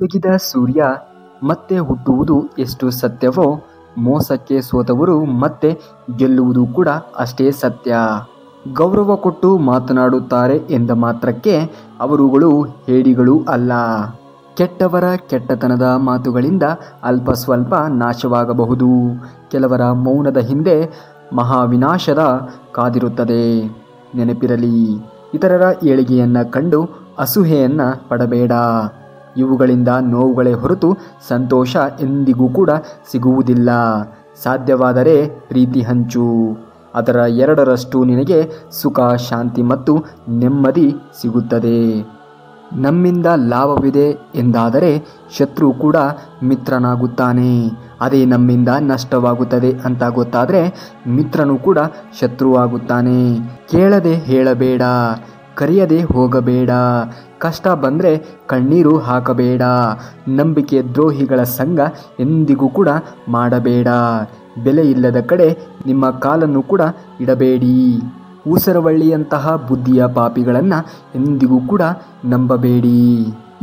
ಮುಳುಗಿದ ಸೂರ್ಯ ಮತ್ತೆ ಹುಟ್ಟುವುದು ಎಷ್ಟು ಸತ್ಯವೋ, ಮೋಸಕ್ಕೆ ಸೋತವರು ಮತ್ತೆ ಗೆಲ್ಲುವುದು ಕೂಡ ಅಷ್ಟೇ ಸತ್ಯ. ಗೌರವ ಕೊಟ್ಟು ಮಾತನಾಡುತ್ತಾರೆ ಎಂದ ಮಾತ್ರಕ್ಕೆ ಅವರುಗಳು ಹೇಡಿಗಳು ಅಲ್ಲ. ಕೆಟ್ಟವರ ಕೆಟ್ಟತನದ ಮಾತುಗಳಿಂದ ಅಲ್ಪ ಸ್ವಲ್ಪ ನಾಶವಾಗಬಹುದು. ಕೆಲವರ ಮೌನದ ಹಿಂದೆ ಮಹಾವಿನಾಶದ ಕಾದಿರುತ್ತದೆ. ನೆನಪಿರಲಿ, ಇತರರ ಏಳಿಗೆಯನ್ನು ಕಂಡು ಅಸೂಯೆಯನ್ನು ಪಡಬೇಡ. ಇವುಗಳಿಂದ ನೋವುಗಳೇ ಹೊರತು ಸಂತೋಷ ಎಂದಿಗೂ ಕೂಡ ಸಿಗುವುದಿಲ್ಲ. ಸಾಧ್ಯವಾದರೆ ಪ್ರೀತಿ ಹಂಚು. ಅದರ 2ರಷ್ಟು ನಿನಗೆ ಸುಖ, ಶಾಂತಿ ಮತ್ತು ನೆಮ್ಮದಿ ಸಿಗುತ್ತದೆ. ನಮ್ಮಿಂದ ಲಾಭವಿದೆ ಎಂದಾದರೆ ಶತ್ರು ಕೂಡ ಮಿತ್ರನಾಗುತ್ತಾನೆ. ಅದೇ ನಮ್ಮಿಂದ ನಷ್ಟವಾಗುತ್ತದೆ ಅಂತ ಗೊತ್ತಾದರೆ ಮಿತ್ರನು ಕೂಡ ಶತ್ರುವಾಗುತ್ತಾನೆ. ಕೇಳದೆ ಹೇಳಬೇಡ, ಕರೆಯದೆ ಹೋಗಬೇಡ, ಕಷ್ಟ ಬಂದರೆ ಕಣ್ಣೀರು ಹಾಕಬೇಡ, ನಂಬಿಕೆ ದ್ರೋಹಿಗಳ ಸಂಗ ಎಂದಿಗೂ ಕೂಡ ಮಾಡಬೇಡ, ಬೆಲೆ ಇಲ್ಲದ ಕಡೆ ನಿಮ್ಮ ಕಾಲನ್ನು ಕೂಡ ಇಡಬೇಡಿ. ಊಸರವಳ್ಳಿಯಂತಹ ಬುದ್ಧಿಯ ಪಾಪಿಗಳನ್ನು ಎಂದಿಗೂ ಕೂಡ ನಂಬಬೇಡಿ.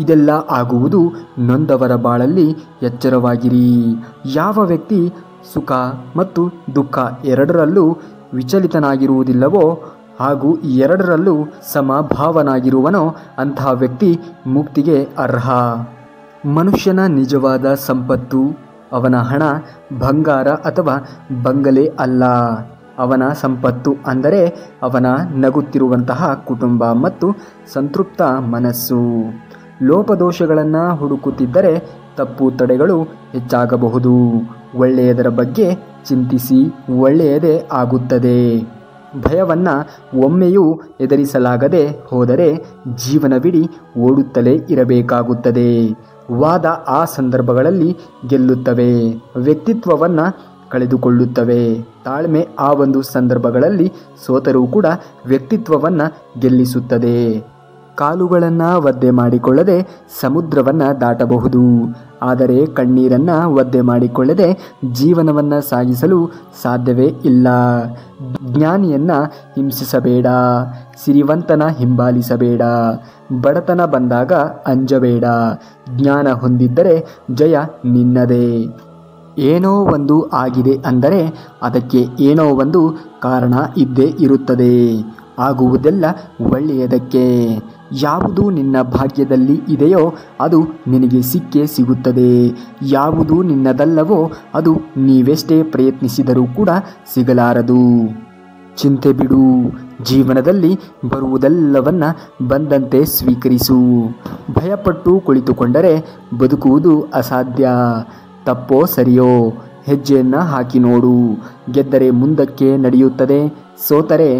ಇದೆಲ್ಲ ಆಗುವುದು ನೊಂದವರ ಬಾಳಲ್ಲಿ. ಎಚ್ಚರವಾಗಿರಿ. ಯಾವ ವ್ಯಕ್ತಿ ಸುಖ ಮತ್ತು ದುಃಖ ಎರಡರಲ್ಲೂ ವಿಚಲಿತನಾಗಿರುವುದಿಲ್ಲವೋ ಹಾಗೂ 2ರಲ್ಲೂ ಸಮಭಾವನಾಗಿರುವನೋ ಅಂತಹ ವ್ಯಕ್ತಿ ಮುಕ್ತಿಗೆ ಅರ್ಹ. ಮನುಷ್ಯನ ನಿಜವಾದ ಸಂಪತ್ತು ಅವನ ಹಣ, ಬಂಗಾರ ಅಥವಾ ಬಂಗಲೆ ಅಲ್ಲ. ಅವನ ಸಂಪತ್ತು ಅಂದರೆ ಅವನ ನಗುತ್ತಿರುವಂತಹ ಕುಟುಂಬ ಮತ್ತು ಸಂತೃಪ್ತ ಮನಸ್ಸು. ಲೋಪದೋಷಗಳನ್ನು ಹುಡುಕುತ್ತಿದ್ದರೆ ತಪ್ಪು ತಡೆಗಳು ಹೆಚ್ಚಾಗಬಹುದು. ಒಳ್ಳೆಯದರ ಬಗ್ಗೆ ಚಿಂತಿಸಿ, ಒಳ್ಳೆಯದೇ ಆಗುತ್ತದೆ. ಭಯವನ್ನು ಒಮ್ಮೆಯೂ ಎದುರಿಸಲಾಗದೆ ಹೋದರೆ ಜೀವನವಿಡೀ ಓಡುತ್ತಲೇ ಇರಬೇಕಾಗುತ್ತದೆ. ವಾದ ಆ ಸಂದರ್ಭಗಳಲ್ಲಿ ಗೆಲ್ಲುತ್ತವೆ, ವ್ಯಕ್ತಿತ್ವವನ್ನು ಕಳೆದುಕೊಳ್ಳುತ್ತವೆ. ತಾಳ್ಮೆ ಆ ಒಂದು ಸಂದರ್ಭಗಳಲ್ಲಿ ಸೋತರೂ ಕೂಡ ವ್ಯಕ್ತಿತ್ವವನ್ನು ಗೆಲ್ಲಿಸುತ್ತದೆ. ಕಾಲುಗಳನ್ನು ಒದ್ದೆ ಮಾಡಿಕೊಳ್ಳದೆ ಸಮುದ್ರವನ್ನು ದಾಟಬಹುದು, ಆದರೆ ಕಣ್ಣೀರನ್ನು ಒದ್ದೆ ಮಾಡಿಕೊಳ್ಳದೆ ಜೀವನವನ್ನು ಸಾಗಿಸಲು ಸಾಧ್ಯವೇ ಇಲ್ಲ. ಜ್ಞಾನಿಯನ್ನು ಹಿಂಸಿಸಬೇಡ, ಸಿರಿವಂತನ ಹಿಂಬಾಲಿಸಬೇಡ, ಬಡತನ ಬಂದಾಗ ಅಂಜಬೇಡ. ಜ್ಞಾನ ಹೊಂದಿದ್ದರೆ ಜಯ ನಿನ್ನದೇ. ಏನೋ ಒಂದು ಆಗಿದೆ ಅಂದರೆ ಅದಕ್ಕೆ ಏನೋ ಒಂದು ಕಾರಣ ಇದ್ದೇ ಇರುತ್ತದೆ. ಆಗುವುದೆಲ್ಲ ಒಳ್ಳೆಯದಕ್ಕೆ. ಯಾವುದು ನಿನ್ನ ಭಾಗ್ಯದಲ್ಲಿ ಇದೆಯೋ ಅದು ನಿನಗೆ ಸಿಕ್ಕೇ ಸಿಗುತ್ತದೆ. ಯಾವುದು ನಿನ್ನದಲ್ಲವೋ ಅದು ನೀವೆಷ್ಟೇ ಪ್ರಯತ್ನಿಸಿದರೂ ಕೂಡ ಸಿಗಲಾರದು. ಚಿಂತೆ ಬಿಡು. ಜೀವನದಲ್ಲಿ ಬರುವುದೆಲ್ಲವನ್ನ ಬಂದಂತೆ ಸ್ವೀಕರಿಸು. ಭಯಪಟ್ಟು ಕುಳಿತುಕೊಂಡರೆ ಬದುಕುವುದು ಅಸಾಧ್ಯ. ತಪ್ಪೋ ಸರಿಯೋ ಹೆಜ್ಜೆಯನ್ನು ಹಾಕಿ ನೋಡು. ಗೆದ್ದರೆ ಮುಂದಕ್ಕೆ ನಡೆಯುತ್ತದೆ, ಸೋತರೆ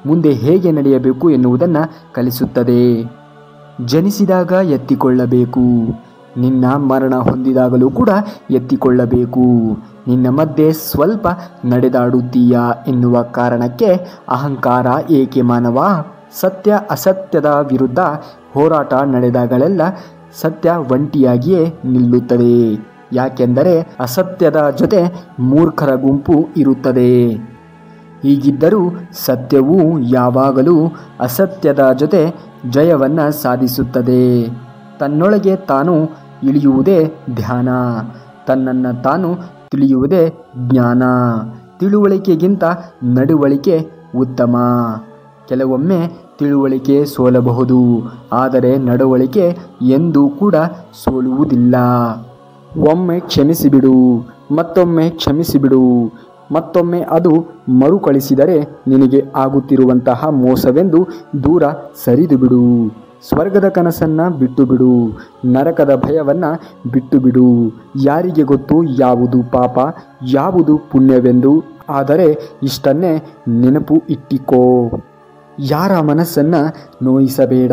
ಮುಂದೆ ಹೇಗೆ ನಡೆಯಬೇಕು ಎನ್ನುವುದನ್ನು ಕಲಿಸುತ್ತದೆ. ಜನಿಸಿದಾಗ ಎತ್ತಿಕೊಳ್ಳಬೇಕು, ನಿನ್ನ ಮರಣ ಹೊಂದಿದಾಗಲೂ ಕೂಡ ಎತ್ತಿಕೊಳ್ಳಬೇಕು. ನಿನ್ನ ಮಧ್ಯೆ ಸ್ವಲ್ಪ ನಡೆದಾಡುತ್ತೀಯಾ ಎನ್ನುವ ಕಾರಣಕ್ಕೆ ಅಹಂಕಾರ ಏಕೆ ಮಾನವ? ಸತ್ಯ ಅಸತ್ಯದ ವಿರುದ್ಧ ಹೋರಾಟ ನಡೆದಾಗಲೆಲ್ಲ ಸತ್ಯ ಒಂಟಿಯಾಗಿಯೇ ನಿಲ್ಲುತ್ತದೆ. ಯಾಕೆಂದರೆ ಅಸತ್ಯದ ಜೊತೆ ಮೂರ್ಖರ ಗುಂಪು ಇರುತ್ತದೆ. ಹೀಗಿದ್ದರೂ ಸತ್ಯವು ಯಾವಾಗಲೂ ಅಸತ್ಯದ ಜೊತೆ ಜಯವನ್ನು ಸಾಧಿಸುತ್ತದೆ. ತನ್ನೊಳಗೆ ತಾನು ಇಳಿಯುವುದೇ ಧ್ಯಾನ, ತನ್ನನ್ನು ತಾನು ತಿಳಿಯುವುದೇ ಜ್ಞಾನ. ತಿಳುವಳಿಕೆಗಿಂತ ನಡವಳಿಕೆ ಉತ್ತಮ. ಕೆಲವೊಮ್ಮೆ ತಿಳುವಳಿಕೆ ಸೋಲಬಹುದು, ಆದರೆ ನಡವಳಿಕೆ ಎಂದೂ ಕೂಡ ಸೋಲುವುದಿಲ್ಲ. ಒಮ್ಮೆ ಕ್ಷಮಿಸಿಬಿಡು, ಮತ್ತೊಮ್ಮೆ ಕ್ಷಮಿಸಿಬಿಡು, ಮತ್ತೊಮ್ಮೆ ಅದು ಮರುಕಳಿಸಿದರೆ ನಿನಗೆ ಆಗುತ್ತಿರುವಂತಹ ಮೋಸವೆಂದು ದೂರ ಸರಿದು ಬಿಡು. ಸ್ವರ್ಗದ ಕನಸನ್ನು ಬಿಟ್ಟು ಬಿಡು, ನರಕದ ಭಯವನ್ನು ಬಿಟ್ಟು ಬಿಡು. ಯಾರಿಗೆ ಗೊತ್ತು ಯಾವುದು ಪಾಪ ಯಾವುದು ಪುಣ್ಯವೆಂದು? ಆದರೆ ಇಷ್ಟನ್ನೇ ನೆನಪು ಇಟ್ಟಿಕೋ, ಯಾರ ಮನಸ್ಸನ್ನು ನೋಯಿಸಬೇಡ.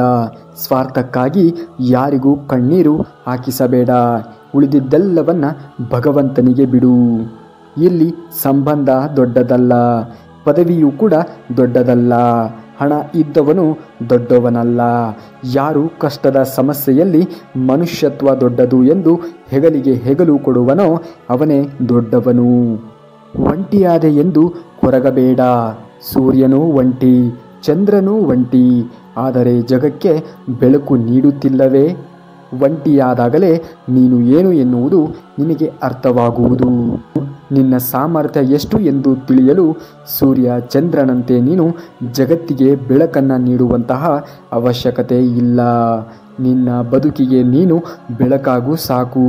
ಸ್ವಾರ್ಥಕ್ಕಾಗಿ ಯಾರಿಗೂ ಕಣ್ಣೀರು ಹಾಕಿಸಬೇಡ. ಉಳಿದಿದ್ದೆಲ್ಲವನ್ನು ಭಗವಂತನಿಗೆ ಬಿಡು. ಇಲ್ಲಿ ಸಂಬಂಧ ದೊಡ್ಡದಲ್ಲ, ಪದವಿಯೂ ಕೂಡ ದೊಡ್ಡದಲ್ಲ, ಹಣ ಇದ್ದವನು ದೊಡ್ಡವನಲ್ಲ. ಯಾರು ಕಷ್ಟದ ಸಮಸ್ಯೆಯಲ್ಲಿ ಮನುಷ್ಯತ್ವ ದೊಡ್ಡದು ಎಂದು ಹೆಗಲಿಗೆ ಹೆಗಲು ಕೊಡುವನೋ ಅವನೇ ದೊಡ್ಡವನು. ಒಂಟಿಯಾದೆ ಎಂದು ಕೊರಗಬೇಡ. ಸೂರ್ಯನೂ ಒಂಟಿ, ಚಂದ್ರನೂ ಒಂಟಿ, ಆದರೆ ಜಗಕ್ಕೆ ಬೆಳಕು ನೀಡುತ್ತಿಲ್ಲವೇ? ಒಂಟಿಯಾದಾಗಲೇ ನೀನು ಏನು ಎನ್ನುವುದು ನಿನಗೆ ಅರ್ಥವಾಗುವುದು. ನಿನ್ನ ಸಾಮರ್ಥ್ಯ ಎಷ್ಟು ಎಂದು ತಿಳಿಯಲು ಸೂರ್ಯ ಚಂದ್ರನಂತೆ ನೀನು ಜಗತ್ತಿಗೆ ಬೆಳಕನ್ನು ನೀಡುವಂತಹ ಅವಶ್ಯಕತೆ ಇಲ್ಲ. ನಿನ್ನ ಬದುಕಿಗೆ ನೀನು ಬೆಳಕಾಗು ಸಾಕು.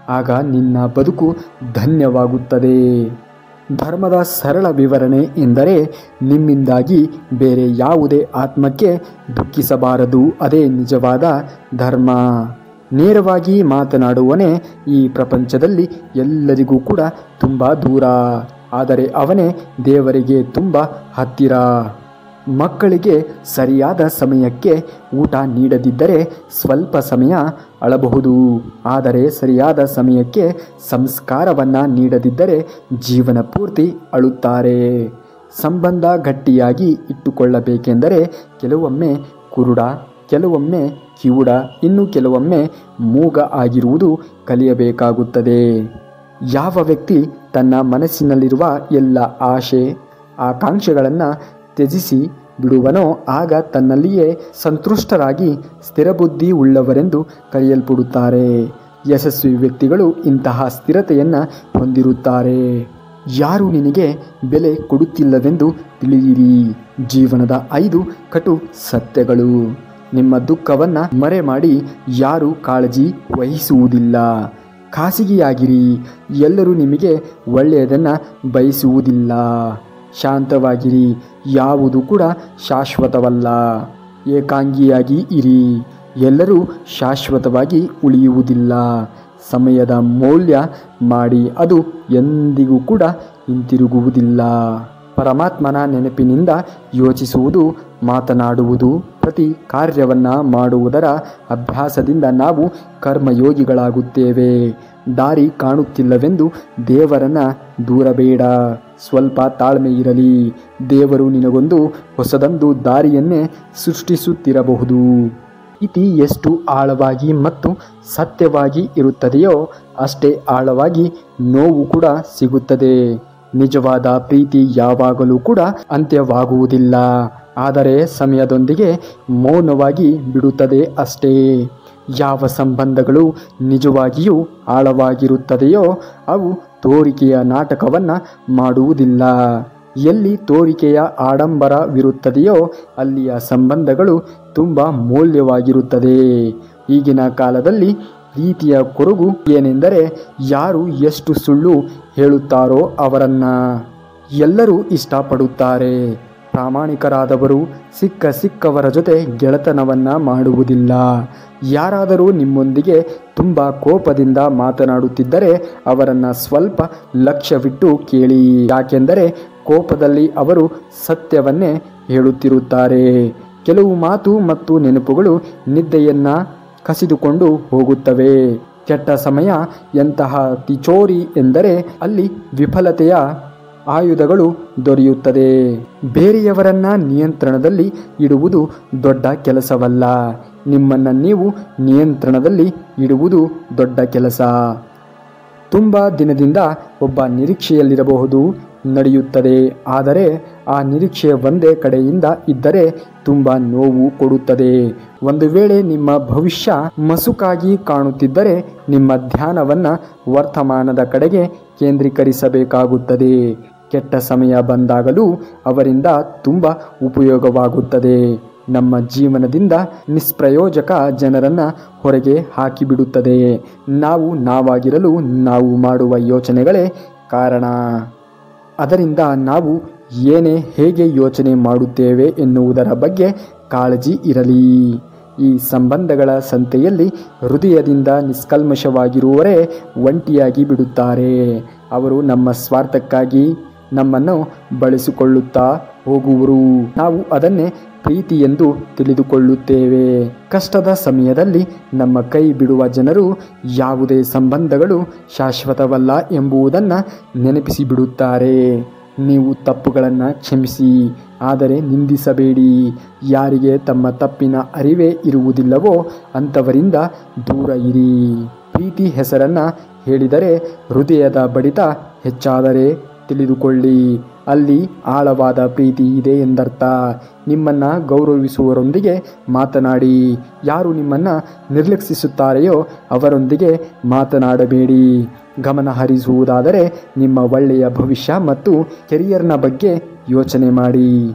ಆಗ ನಿನ್ನ ಬದುಕು ಧನ್ಯವಾಗುತ್ತದೆ. ಧರ್ಮದ ಸರಳ ವಿವರಣೆ ಎಂದರೆ ನಿಮ್ಮಿಂದಾಗಿ ಬೇರೆ ಯಾವುದೇ ಆತ್ಮಕ್ಕೆ ದುಃಖಿಸಬಾರದು. ಅದೇ ನಿಜವಾದ ಧರ್ಮ. ನೇರವಾಗಿ ಮಾತನಾಡುವನೇ ಈ ಪ್ರಪಂಚದಲ್ಲಿ ಎಲ್ಲರಿಗೂ ಕೂಡ ತುಂಬ ದೂರ, ಆದರೆ ಅವನೇ ದೇವರಿಗೆ ತುಂಬ ಹತ್ತಿರ. ಮಕ್ಕಳಿಗೆ ಸರಿಯಾದ ಸಮಯಕ್ಕೆ ಊಟ ನೀಡದಿದ್ದರೆ ಸ್ವಲ್ಪ ಸಮಯ ಅಳಬಹುದು, ಆದರೆ ಸರಿಯಾದ ಸಮಯಕ್ಕೆ ಸಂಸ್ಕಾರವನ್ನು ನೀಡದಿದ್ದರೆ ಜೀವನ ಪೂರ್ತಿ ಅಳುತ್ತಾರೆ. ಸಂಬಂಧ ಗಟ್ಟಿಯಾಗಿ ಇಟ್ಟುಕೊಳ್ಳಬೇಕೆಂದರೆ ಕೆಲವೊಮ್ಮೆ ಕುರುಡ, ಕೆಲವೊಮ್ಮೆ ಕಿವುಡ, ಇನ್ನು ಕೆಲವೊಮ್ಮೆ ಮೂಗ ಆಗಿರುವುದು ಕಲಿಯಬೇಕಾಗುತ್ತದೆ. ಯಾವ ವ್ಯಕ್ತಿ ತನ್ನ ಮನಸ್ಸಿನಲ್ಲಿರುವ ಎಲ್ಲ ಆಶೆ ಆಕಾಂಕ್ಷೆಗಳನ್ನು ತ್ಯಜಿಸಿ ಬಿಡುವನೋ ಆಗ ತನ್ನಲ್ಲಿಯೇ ಸಂತುಷ್ಟರಾಗಿ ಸ್ಥಿರಬುದ್ಧಿ ಉಳ್ಳವರೆಂದು ಕರೆಯಲ್ಪಡುತ್ತಾರೆ. ಯಶಸ್ವಿ ವ್ಯಕ್ತಿಗಳು ಇಂತಹ ಸ್ಥಿರತೆಯನ್ನು ಹೊಂದಿರುತ್ತಾರೆ. ಯಾರು ನಿನಗೆ ಬೆಲೆ ಕೊಡುತ್ತಿಲ್ಲವೆಂದು ತಿಳಿಯಿರಿ. ಜೀವನದ 5 ಕಟು ಸತ್ಯಗಳು. ನಿಮ್ಮ ದುಃಖವನ್ನು ಮರೆಮಾಡಿ ಯಾರೂ ಕಾಳಜಿ ವಹಿಸುವುದಿಲ್ಲ. ಖಾಸಗಿಯಾಗಿರಿ. ಎಲ್ಲರೂ ನಿಮಗೆ ಒಳ್ಳೆಯದನ್ನು ಬಯಸುವುದಿಲ್ಲ. ಶಾಂತವಾಗಿರಿ. ಯಾವುದು ಕೂಡ ಶಾಶ್ವತವಲ್ಲ. ಏಕಾಂಗಿಯಾಗಿ ಇರಿ. ಎಲ್ಲರೂ ಶಾಶ್ವತವಾಗಿ ಉಳಿಯುವುದಿಲ್ಲ. ಸಮಯದ ಮೌಲ್ಯ ಮಾಡಿ, ಅದು ಎಂದಿಗೂ ಕೂಡ ಹಿಂತಿರುಗುವುದಿಲ್ಲ. ಪರಮಾತ್ಮನ ನೆನಪಿನಿಂದ ಯೋಚಿಸುವುದು, ಮಾತನಾಡುವುದು, ಪ್ರತಿ ಕಾರ್ಯವನ್ನು ಮಾಡುವುದರ ಅಭ್ಯಾಸದಿಂದ ನಾವು ಕರ್ಮಯೋಗಿಗಳಾಗುತ್ತೇವೆ. ದಾರಿ ಕಾಣುತ್ತಿಲ್ಲವೆಂದು ದೇವರನ್ನು ದೂರಬೇಡ. ಸ್ವಲ್ಪ ತಾಳ್ಮೆ ಇರಲಿ. ದೇವರು ನಿನಗೊಂದು ಹೊಸದೊಂದು ದಾರಿಯನ್ನೇ ಸೃಷ್ಟಿಸುತ್ತಿರಬಹುದು. ಪ್ರೀತಿ ಎಷ್ಟು ಆಳವಾಗಿ ಮತ್ತು ಸತ್ಯವಾಗಿ ಇರುತ್ತದೆಯೋ ಅಷ್ಟೇ ಆಳವಾಗಿ ನೋವು ಕೂಡ ಸಿಗುತ್ತದೆ. ನಿಜವಾದ ಪ್ರೀತಿ ಯಾವಾಗಲೂ ಕೂಡ ಅಂತ್ಯವಾಗುವುದಿಲ್ಲ, ಆದರೆ ಸಮಯದೊಂದಿಗೆ ಮೌನವಾಗಿ ಬಿಡುತ್ತದೆ ಅಷ್ಟೇ. ಯಾವ ಸಂಬಂಧಗಳು ನಿಜವಾಗಿಯೂ ಆಳವಾಗಿರುತ್ತದೆಯೋ ಅವು ತೋರಿಕೆಯ ನಾಟಕವನ್ನು ಮಾಡುವುದಿಲ್ಲ. ಎಲ್ಲಿ ತೋರಿಕೆಯ ಆಡಂಬರವಿರುತ್ತದೆಯೋ ಅಲ್ಲಿಯ ಸಂಬಂಧಗಳು ತುಂಬ ಮೌಲ್ಯವಾಗಿರುತ್ತದೆ. ಈಗಿನ ಕಾಲದಲ್ಲಿ ಪ್ರೀತಿಯ ಕೊರಗು ಏನೆಂದರೆ ಯಾರು ಎಷ್ಟು ಸುಳ್ಳು ಹೇಳುತ್ತಾರೋ ಅವರನ್ನು ಎಲ್ಲರೂ ಇಷ್ಟಪಡುತ್ತಾರೆ. ಪ್ರಾಮಾಣಿಕರಾದವರು ಸಿಕ್ಕವರ ಜೊತೆ ಗೆಳೆತನವನ್ನು ಮಾಡುವುದಿಲ್ಲ. ಯಾರಾದರೂ ನಿಮ್ಮೊಂದಿಗೆ ತುಂಬ ಕೋಪದಿಂದ ಮಾತನಾಡುತ್ತಿದ್ದರೆ ಅವರನ್ನು ಸ್ವಲ್ಪ ಲಕ್ಷ್ಯವಿಟ್ಟು ಕೇಳಿ. ಯಾಕೆಂದರೆ ಕೋಪದಲ್ಲಿ ಅವರು ಸತ್ಯವನ್ನೇ ಹೇಳುತ್ತಿರುತ್ತಾರೆ. ಕೆಲವು ಮಾತು ಮತ್ತು ನೆನಪುಗಳು ನಿದ್ದೆಯನ್ನು ಕಸಿದುಕೊಂಡು ಹೋಗುತ್ತವೆ. ಕೆಟ್ಟ ಸಮಯ ಎಂತಹ ತಿಚೋರಿ ಎಂದರೆ ಅಲ್ಲಿ ವಿಫಲತೆಯ ಆಯುಧಗಳು ದೊರೆಯುತ್ತದೆ. ಬೇರೆಯವರನ್ನ ನಿಯಂತ್ರಣದಲ್ಲಿ ಇಡುವುದು ದೊಡ್ಡ ಕೆಲಸವಲ್ಲ, ನಿಮ್ಮನ್ನು ನೀವು ನಿಯಂತ್ರಣದಲ್ಲಿ ಇಡುವುದು ದೊಡ್ಡ ಕೆಲಸ. ತುಂಬ ದಿನದಿಂದ ಒಬ್ಬ ನಿರೀಕ್ಷೆಯಲ್ಲಿರಬಹುದು, ನಡೆಯುತ್ತದೆ, ಆದರೆ ಆ ನಿರೀಕ್ಷೆ ಒಂದೇ ಕಡೆಯಿಂದ ಇದ್ದರೆ ತುಂಬ ನೋವು ಕೊಡುತ್ತದೆ. ಒಂದು ವೇಳೆ ನಿಮ್ಮ ಭವಿಷ್ಯ ಮಸುಕಾಗಿ ಕಾಣುತ್ತಿದ್ದರೆ ನಿಮ್ಮ ಧ್ಯಾನವನ್ನು ವರ್ತಮಾನದ ಕಡೆಗೆ ಕೇಂದ್ರೀಕರಿಸಬೇಕಾಗುತ್ತದೆ. ಕೆಟ್ಟ ಸಮಯ ಬಂದಾಗಲೂ ಅವರಿಂದ ತುಂಬ ಉಪಯೋಗವಾಗುತ್ತದೆ. ನಮ್ಮ ಜೀವನದಿಂದ ನಿಷ್ಪ್ರಯೋಜಕ ಜನರನ್ನು ಹೊರಗೆ ಹಾಕಿಬಿಡುತ್ತದೆ. ನಾವಾಗಿರಲು ನಾವು ಮಾಡುವ ಯೋಚನೆಗಳೇ ಕಾರಣ. ಅದರಿಂದ ನಾವು ಹೇಗೆ ಯೋಚನೆ ಮಾಡುತ್ತೇವೆ ಎನ್ನುವುದರ ಬಗ್ಗೆ ಕಾಳಜಿ ಇರಲಿ. ಈ ಸಂಬಂಧಗಳ ಸಂತೆಯಲ್ಲಿ ಹೃದಯದಿಂದ ನಿಷ್ಕಲ್ಮಶವಾಗಿರುವವರೇ ಒಂಟಿಯಾಗಿ ಬಿಡುತ್ತಾರೆ. ಅವರು ನಮ್ಮ ಸ್ವಾರ್ಥಕ್ಕಾಗಿ ನಮ್ಮನ್ನು ಬಳಸಿಕೊಳ್ಳುತ್ತಾ ಹೋಗುವರು. ನಾವು ಅದನ್ನೇ ಪ್ರೀತಿ ಎಂದು ತಿಳಿದುಕೊಳ್ಳುತ್ತೇವೆ. ಕಷ್ಟದ ಸಮಯದಲ್ಲಿ ನಮ್ಮ ಕೈ ಬಿಡುವ ಜನರು ಯಾವುದೇ ಸಂಬಂಧಗಳು ಶಾಶ್ವತವಲ್ಲ ಎಂಬುದನ್ನು ನೆನಪಿಸಿಬಿಡುತ್ತಾರೆ. ನೀವು ತಪ್ಪುಗಳನ್ನು ಕ್ಷಮಿಸಿ, ಆದರೆ ನಿಂದಿಸಬೇಡಿ. ಯಾರಿಗೆ ತಮ್ಮ ತಪ್ಪಿನ ಅರಿವೇ ಇರುವುದಿಲ್ಲವೋ ಅಂಥವರಿಂದ ದೂರ ಇರಿ. ಪ್ರೀತಿ ಹೆಸರನ್ನು ಹೇಳಿದರೆ ಹೃದಯದ ಬಡಿತ ಹೆಚ್ಚಾದರೆ ತಿಳಿದುಕೊಳ್ಳಿ. ಅಲ್ಲಿ ಆಳವಾದ ಪ್ರೀತಿ ಇದೆ ಎಂದರ್ಥ. ನಿಮ್ಮನ್ನು ಗೌರವಿಸುವವರೊಂದಿಗೆ ಮಾತನಾಡಿ. ಯಾರು ನಿಮ್ಮನ್ನು ನಿರ್ಲಕ್ಷಿಸುತ್ತಾರೆಯೋ ಅವರೊಂದಿಗೆ ಮಾತನಾಡಬೇಡಿ. ಗಮನ ಹರಿಸುವುದಾದರೆ ನಿಮ್ಮ ಒಳ್ಳೆಯ ಭವಿಷ್ಯ ಮತ್ತು ಕೆರಿಯರ್ನ ಬಗ್ಗೆ ಯೋಚನೆ ಮಾಡಿ.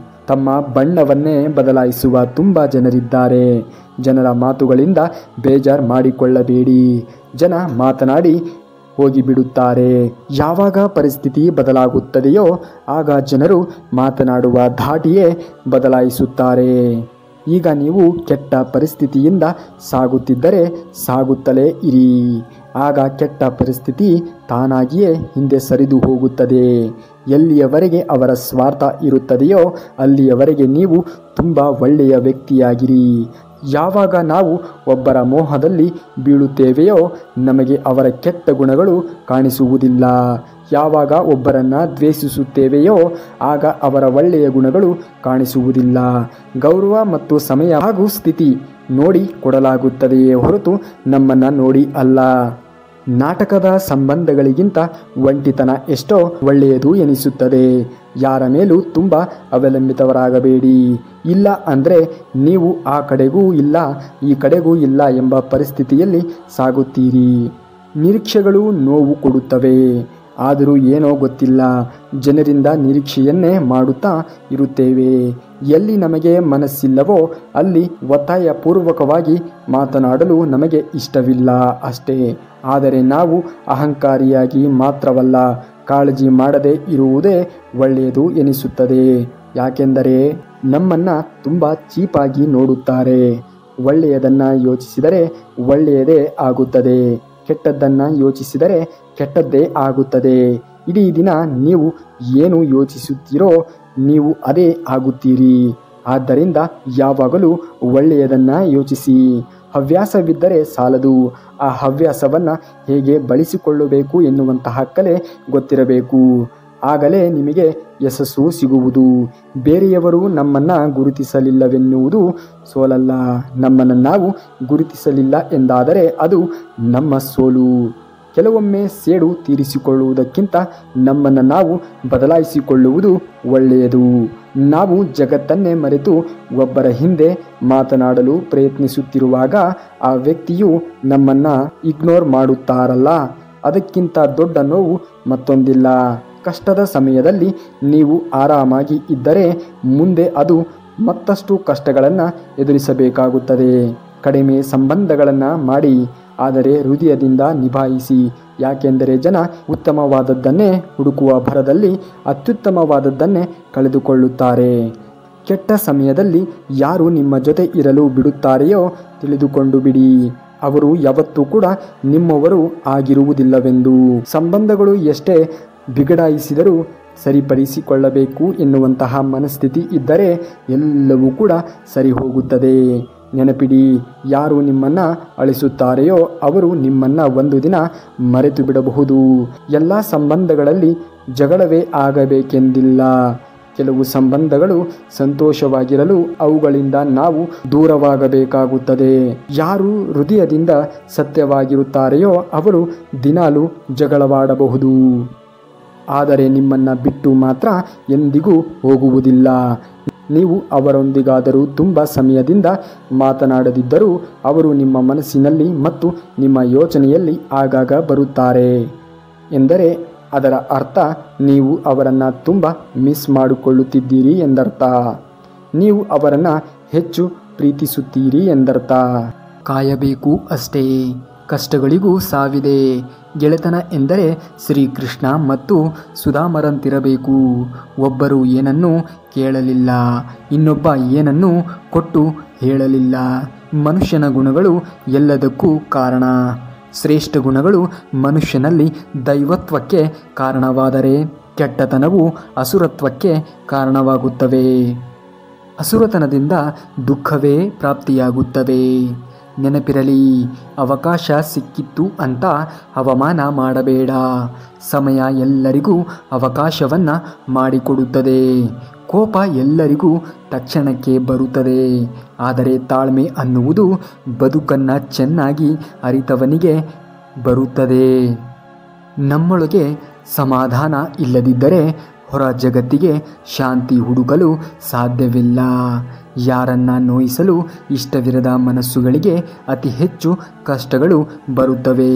ತಮ್ಮ ಬಣ್ಣವನ್ನೇ ಬದಲಾಯಿಸುವ ತುಂಬ ಜನರಿದ್ದಾರೆ. ಜನರ ಮಾತುಗಳಿಂದ ಬೇಜಾರು ಮಾಡಿಕೊಳ್ಳಬೇಡಿ. ಜನ ಮಾತನಾಡಿ ಹೋಗಿಬಿಡುತ್ತಾರೆ. ಯಾವಾಗ ಪರಿಸ್ಥಿತಿ ಬದಲಾಗುತ್ತದೆಯೋ ಆಗ ಜನರು ಮಾತನಾಡುವ ಧಾಟಿಯೇ ಬದಲಾಯಿಸುತ್ತಾರೆ. ಈಗ ನೀವು ಕೆಟ್ಟ ಪರಿಸ್ಥಿತಿಯಿಂದ ಸಾಗುತ್ತಿದ್ದರೆ ಸಾಗುತ್ತಲೇ ಇರಿ. ಆಗ ಕೆಟ್ಟ ಪರಿಸ್ಥಿತಿ ತಾನಾಗಿಯೇ ಹಿಂದೆ ಸರಿದು ಹೋಗುತ್ತದೆ. ಎಲ್ಲಿಯವರೆಗೆ ಅವರ ಸ್ವಾರ್ಥ ಇರುತ್ತದೆಯೋ ಅಲ್ಲಿಯವರೆಗೆ ನೀವು ತುಂಬ ಒಳ್ಳೆಯ ವ್ಯಕ್ತಿಯಾಗಿರಿ. ಯಾವಾಗ ನಾವು ಒಬ್ಬರ ಮೋಹದಲ್ಲಿ ಬೀಳುತ್ತೇವೆಯೋ ನಮಗೆ ಅವರ ಕೆಟ್ಟ ಗುಣಗಳು ಕಾಣಿಸುವುದಿಲ್ಲ. ಯಾವಾಗ ಒಬ್ಬರನ್ನು ದ್ವೇಷಿಸುತ್ತೇವೆಯೋ ಆಗ ಅವರ ಒಳ್ಳೆಯ ಗುಣಗಳು ಕಾಣಿಸುವುದಿಲ್ಲ. ಗೌರವ ಮತ್ತು ಸಮಯ ಹಾಗೂ ಸ್ಥಿತಿ ನೋಡಿ ಕೊಡಲಾಗುತ್ತದೆಯೇ ಹೊರತು ನಮ್ಮನ್ನು ನೋಡಿ ಅಲ್ಲ. ನಾಟಕದ ಸಂಬಂಧಗಳಿಗಿಂತ ಒಂಟಿತನ ಎಷ್ಟೋ ಒಳ್ಳೆಯದು ಎನಿಸುತ್ತದೆ. ಯಾರ ಮೇಲೂ ತುಂಬ ಅವಲಂಬಿತವರಾಗಬೇಡಿ. ಇಲ್ಲ ಅಂದರೆ ನೀವು ಆ ಕಡೆಗೂ ಇಲ್ಲ ಈ ಕಡೆಗೂ ಇಲ್ಲ ಎಂಬ ಪರಿಸ್ಥಿತಿಯಲ್ಲಿ ಸಾಗುತ್ತೀರಿ. ನಿರೀಕ್ಷೆಗಳು ನೋವು ಕೊಡುತ್ತವೆ. ಆದರೂ ಏನೋ ಗೊತ್ತಿಲ್ಲ, ಜನರಿಂದ ನಿರೀಕ್ಷೆಯನ್ನೇ ಮಾಡುತ್ತಾ ಇರುತ್ತೇವೆ. ಎಲ್ಲಿ ನಮಗೆ ಮನಸ್ಸಿಲ್ಲವೋ ಅಲ್ಲಿ ಒತ್ತಾಯಪೂರ್ವಕವಾಗಿ ಮಾತನಾಡಲು ನಮಗೆ ಇಷ್ಟವಿಲ್ಲ ಅಷ್ಟೇ. ಆದರೆ ನಾವು ಅಹಂಕಾರಿಯಾಗಿ ಮಾತ್ರವಲ್ಲ, ಕಾಳಜಿ ಮಾಡದೇ ಇರುವುದೇ ಒಳ್ಳೆಯದು ಎನಿಸುತ್ತದೆ. ಯಾಕೆಂದರೆ ನಮ್ಮನ್ನು ತುಂಬ ಚೀಪಾಗಿ ನೋಡುತ್ತಾರೆ. ಒಳ್ಳೆಯದನ್ನು ಯೋಚಿಸಿದರೆ ಒಳ್ಳೆಯದೇ ಆಗುತ್ತದೆ, ಕೆಟ್ಟದ್ದನ್ನು ಯೋಚಿಸಿದರೆ ಕೆಟ್ಟದ್ದೇ ಆಗುತ್ತದೆ. ಇಡೀ ದಿನ ನೀವು ಏನು ಯೋಚಿಸುತ್ತೀರೋ ನೀವು ಅದೇ ಆಗುತ್ತೀರಿ. ಆದ್ದರಿಂದ ಯಾವಾಗಲೂ ಒಳ್ಳೆಯದನ್ನು ಯೋಚಿಸಿ. ಹವ್ಯಾಸವಿದ್ದರೆ ಸಾಲದು, ಆ ಹವ್ಯಾಸವನ್ನು ಹೇಗೆ ಬಳಸಿಕೊಳ್ಳಬೇಕು ಎನ್ನುವಂತಹ ಕಲೆ ಗೊತ್ತಿರಬೇಕು. ಆಗಲೇ ನಿಮಗೆ ಯಶಸ್ಸು ಸಿಗುವುದು. ಬೇರೆಯವರು ನಮ್ಮನ್ನು ಗುರುತಿಸಲಿಲ್ಲವೆನ್ನುವುದು ಸೋಲಲ್ಲ. ನಮ್ಮನ್ನು ನಾವು ಗುರುತಿಸಲಿಲ್ಲ ಎಂದಾದರೆ ಅದು ನಮ್ಮ ಸೋಲು. ಕೆಲವೊಮ್ಮೆ ಸೇಡು ತೀರಿಸಿಕೊಳ್ಳುವುದಕ್ಕಿಂತ ನಮ್ಮನ್ನು ನಾವು ಬದಲಾಯಿಸಿಕೊಳ್ಳುವುದು ಒಳ್ಳೆಯದು. ನಾವು ಜಗತ್ತನ್ನೇ ಮರೆತು ಒಬ್ಬರ ಹಿಂದೆ ಮಾತನಾಡಲು ಪ್ರಯತ್ನಿಸುತ್ತಿರುವಾಗ ಆ ವ್ಯಕ್ತಿಯು ನಮ್ಮನ್ನು ಇಗ್ನೋರ್ ಮಾಡುತ್ತಾರಲ್ಲ, ಅದಕ್ಕಿಂತ ದೊಡ್ಡ ನೋವು ಮತ್ತೊಂದಿಲ್ಲ. ಕಷ್ಟದ ಸಮಯದಲ್ಲಿ ನೀವು ಆರಾಮಾಗಿ ಇದ್ದರೆ ಮುಂದೆ ಅದು ಮತ್ತಷ್ಟು ಕಷ್ಟಗಳನ್ನು ಎದುರಿಸಬೇಕಾಗುತ್ತದೆ. ಕಡಿಮೆ ಸಂಬಂಧಗಳನ್ನು ಮಾಡಿ, ಆದರೆ ಹೃದಯದಿಂದ ನಿಭಾಯಿಸಿ. ಯಾಕೆಂದರೆ ಜನ ಉತ್ತಮವಾದದ್ದನ್ನೇ ಹುಡುಕುವ ಭರದಲ್ಲಿ ಅತ್ಯುತ್ತಮವಾದದ್ದನ್ನೇ ಕಳೆದುಕೊಳ್ಳುತ್ತಾರೆ. ಕೆಟ್ಟ ಸಮಯದಲ್ಲಿ ಯಾರು ನಿಮ್ಮ ಜೊತೆ ಇರಲು ಬಿಡುತ್ತಾರೆಯೋ ತಿಳಿದುಕೊಂಡು ಬಿಡಿ, ಅವರು ಯಾವತ್ತೂ ಕೂಡ ನಿಮ್ಮವರು ಆಗಿರುವುದಿಲ್ಲವೆಂದು. ಸಂಬಂಧಗಳು ಎಷ್ಟೇ ಬಿಗಡಾಯಿಸಿದರೂ ಸರಿಪಡಿಸಿಕೊಳ್ಳಬೇಕು ಎನ್ನುವಂತಹ ಮನಸ್ಥಿತಿ ಇದ್ದರೆ ಎಲ್ಲವೂ ಕೂಡ ಸರಿ ಹೋಗುತ್ತದೆ. ನೆನಪಿಡಿ, ಯಾರು ನಿಮ್ಮನ್ನು ಅಳಿಸುತ್ತಾರೆಯೋ ಅವರು ನಿಮ್ಮನ್ನು ಒಂದು ದಿನ ಮರೆತು ಬಿಡಬಹುದು. ಎಲ್ಲ ಸಂಬಂಧಗಳಲ್ಲಿ ಜಗಳವೇ ಆಗಬೇಕೆಂದಿಲ್ಲ. ಕೆಲವು ಸಂಬಂಧಗಳು ಸಂತೋಷವಾಗಿರಲು ಅವುಗಳಿಂದ ನಾವು ದೂರವಾಗಬೇಕಾಗುತ್ತದೆ. ಯಾರು ಹೃದಯದಿಂದ ಸತ್ಯವಾಗಿರುತ್ತಾರೆಯೋ ಅವರು ದಿನಾಲೂ ಜಗಳವಾಡಬಹುದು, ಆದರೆ ನಿಮ್ಮನ್ನು ಬಿಟ್ಟು ಮಾತ್ರ ಎಂದಿಗೂ ಹೋಗುವುದಿಲ್ಲ. ನೀವು ಅವರೊಂದಿಗಾದರೂ ತುಂಬ ಸಮಯದಿಂದ ಮಾತನಾಡದಿದ್ದರೂ ಅವರು ನಿಮ್ಮ ಮನಸ್ಸಿನಲ್ಲಿ ಮತ್ತು ನಿಮ್ಮ ಯೋಚನೆಯಲ್ಲಿ ಆಗಾಗ ಬರುತ್ತಾರೆ ಎಂದರೆ ಅದರ ಅರ್ಥ ನೀವು ಅವರನ್ನು ತುಂಬ ಮಿಸ್ ಮಾಡಿಕೊಳ್ಳುತ್ತಿದ್ದೀರಿ ಎಂದರ್ಥ. ನೀವು ಅವರನ್ನು ಹೆಚ್ಚು ಪ್ರೀತಿಸುತ್ತೀರಿ ಎಂದರ್ಥ. ಕಾಯಬೇಕು ಅಷ್ಟೇ. ಕಷ್ಟಗಳಿಗೂ ಸಾವಿದೆ. ಗೆಳೆತನ ಎಂದರೆ ಶ್ರೀಕೃಷ್ಣ ಮತ್ತು ಸುಧಾಮರಂತಿರಬೇಕು. ಒಬ್ಬರು ಏನನ್ನೂ ಕೇಳಲಿಲ್ಲ, ಇನ್ನೊಬ್ಬ ಏನನ್ನೂ ಕೊಟ್ಟು ಹೇಳಲಿಲ್ಲ. ಮನುಷ್ಯನ ಗುಣಗಳು ಎಲ್ಲದಕ್ಕೂ ಕಾರಣ. ಶ್ರೇಷ್ಠ ಗುಣಗಳು ಮನುಷ್ಯನಲ್ಲಿ ದೈವತ್ವಕ್ಕೆ ಕಾರಣವಾದರೆ ಕೆಟ್ಟತನವು ಅಸುರತ್ವಕ್ಕೆ ಕಾರಣವಾಗುತ್ತವೆ. ಅಸುರತನದಿಂದ ದುಃಖವೇ ಪ್ರಾಪ್ತಿಯಾಗುತ್ತವೆ. ನೆನಪಿರಲಿ, ಅವಕಾಶ ಸಿಕ್ಕಿತ್ತು ಅಂತ ಅವಮಾನ ಮಾಡಬೇಡ. ಸಮಯ ಎಲ್ಲರಿಗೂ ಅವಕಾಶವನ್ನು ಮಾಡಿಕೊಡುತ್ತದೆ. ಕೋಪ ಎಲ್ಲರಿಗೂ ತಕ್ಷಣಕ್ಕೆ ಬರುತ್ತದೆ, ಆದರೆ ತಾಳ್ಮೆ ಅನ್ನುವುದು ಬದುಕನ್ನು ಚೆನ್ನಾಗಿ ಅರಿತವನಿಗೆ ಬರುತ್ತದೆ. ನಮ್ಮೊಳಗೆ ಸಮಾಧಾನ ಇಲ್ಲದಿದ್ದರೆ ಹೊರ ಜಗತ್ತಿಗೆ ಶಾಂತಿ ಹುಡುಕಲು ಸಾಧ್ಯವಿಲ್ಲ. ಯಾರನ್ನ ನೋಯಿಸಲು ಇಷ್ಟವಿರದ ಮನಸ್ಸುಗಳಿಗೆ ಅತಿ ಹೆಚ್ಚು ಕಷ್ಟಗಳು ಬರುತ್ತವೆ.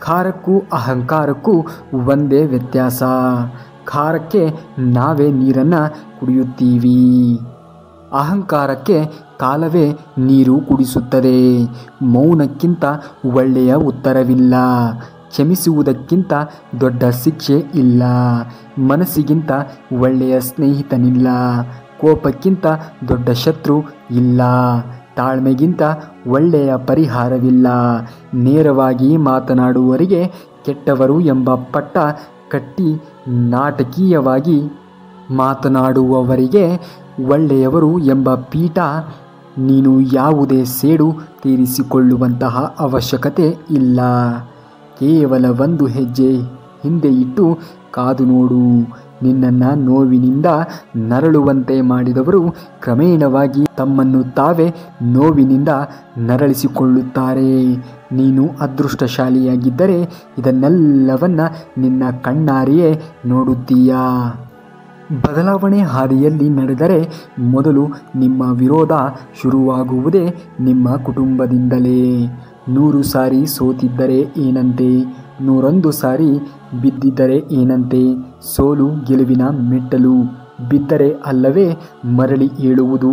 ಖಾರಕ್ಕೂ ಅಹಂಕಾರಕ್ಕೂ ಒಂದೇ ವ್ಯತ್ಯಾಸ. ಖಾರಕ್ಕೆ ನಾವೇ ನೀರನ್ನು ಕುಡಿಯುತ್ತೀವಿ, ಅಹಂಕಾರಕ್ಕೆ ಕಾಲವೇ ನೀರು ಕುಡಿಸುತ್ತದೆ. ಮೌನಕ್ಕಿಂತ ಒಳ್ಳೆಯ ಉತ್ತರವಿಲ್ಲ. ಕ್ಷಮಿಸುವುದಕ್ಕಿಂತ ದೊಡ್ಡ ಶಿಕ್ಷೆ ಇಲ್ಲ. ಮನಸ್ಸಿಗಿಂತ ಒಳ್ಳೆಯ ಸ್ನೇಹಿತನಿಲ್ಲ. ಕೋಪಕ್ಕಿಂತ ದೊಡ್ಡ ಶತ್ರು ಇಲ್ಲ. ತಾಳ್ಮೆಗಿಂತ ಒಳ್ಳೆಯ ಪರಿಹಾರವಿಲ್ಲ. ನೇರವಾಗಿ ಮಾತನಾಡುವವರಿಗೆ ಕೆಟ್ಟವರು ಎಂಬ ಪಟ್ಟ ಕಟ್ಟಿ, ನಾಟಕೀಯವಾಗಿ ಮಾತನಾಡುವವರಿಗೆ ಒಳ್ಳೆಯವರು ಎಂಬ ಪೀಠ. ನೀನು ಯಾವುದೇ ಸೇಡು ತೀರಿಸಿಕೊಳ್ಳುವಂತಹ ಅವಶ್ಯಕತೆ ಇಲ್ಲ. ಕೇವಲ ಒಂದು ಹೆಜ್ಜೆ ಹಿಂದೆ ಇಟ್ಟು ಕಾದು ನೋಡು. ನಿನ್ನನ್ನು ನೋವಿನಿಂದ ನರಳುವಂತೆ ಮಾಡಿದವರು ಕ್ರಮೇಣವಾಗಿ ತಮ್ಮನ್ನು ತಾವೇ ನೋವಿನಿಂದ ನರಳಿಸಿಕೊಳ್ಳುತ್ತಾರೆ. ನೀನು ಅದೃಷ್ಟಶಾಲಿಯಾಗಿದ್ದರೆ ಇದನ್ನೆಲ್ಲವನ್ನ ನಿನ್ನ ಕಣ್ಣಾರೆಯೇ ನೋಡುತ್ತೀಯಾ. ಬದಲಾವಣೆ ಹಾದಿಯಲ್ಲಿ ನಡೆದರೆ ಮೊದಲು ನಿಮ್ಮ ವಿರೋಧ ಶುರುವಾಗುವುದೇ ನಿಮ್ಮ ಕುಟುಂಬದಿಂದಲೇ. 100 ಸಾರಿ ಸೋತಿದ್ದರೆ ಏನಂತೆ, 101 ಸಾರಿ ಬಿದ್ದಿದ್ದರೆ ಏನಂತೆ. ಸೋಲು ಗೆಲುವಿನ ಮೆಟ್ಟಲು. ಬಿದ್ದರೆ ಅಲ್ಲವೇ ಮರಳಿ ಏಳುವುದು.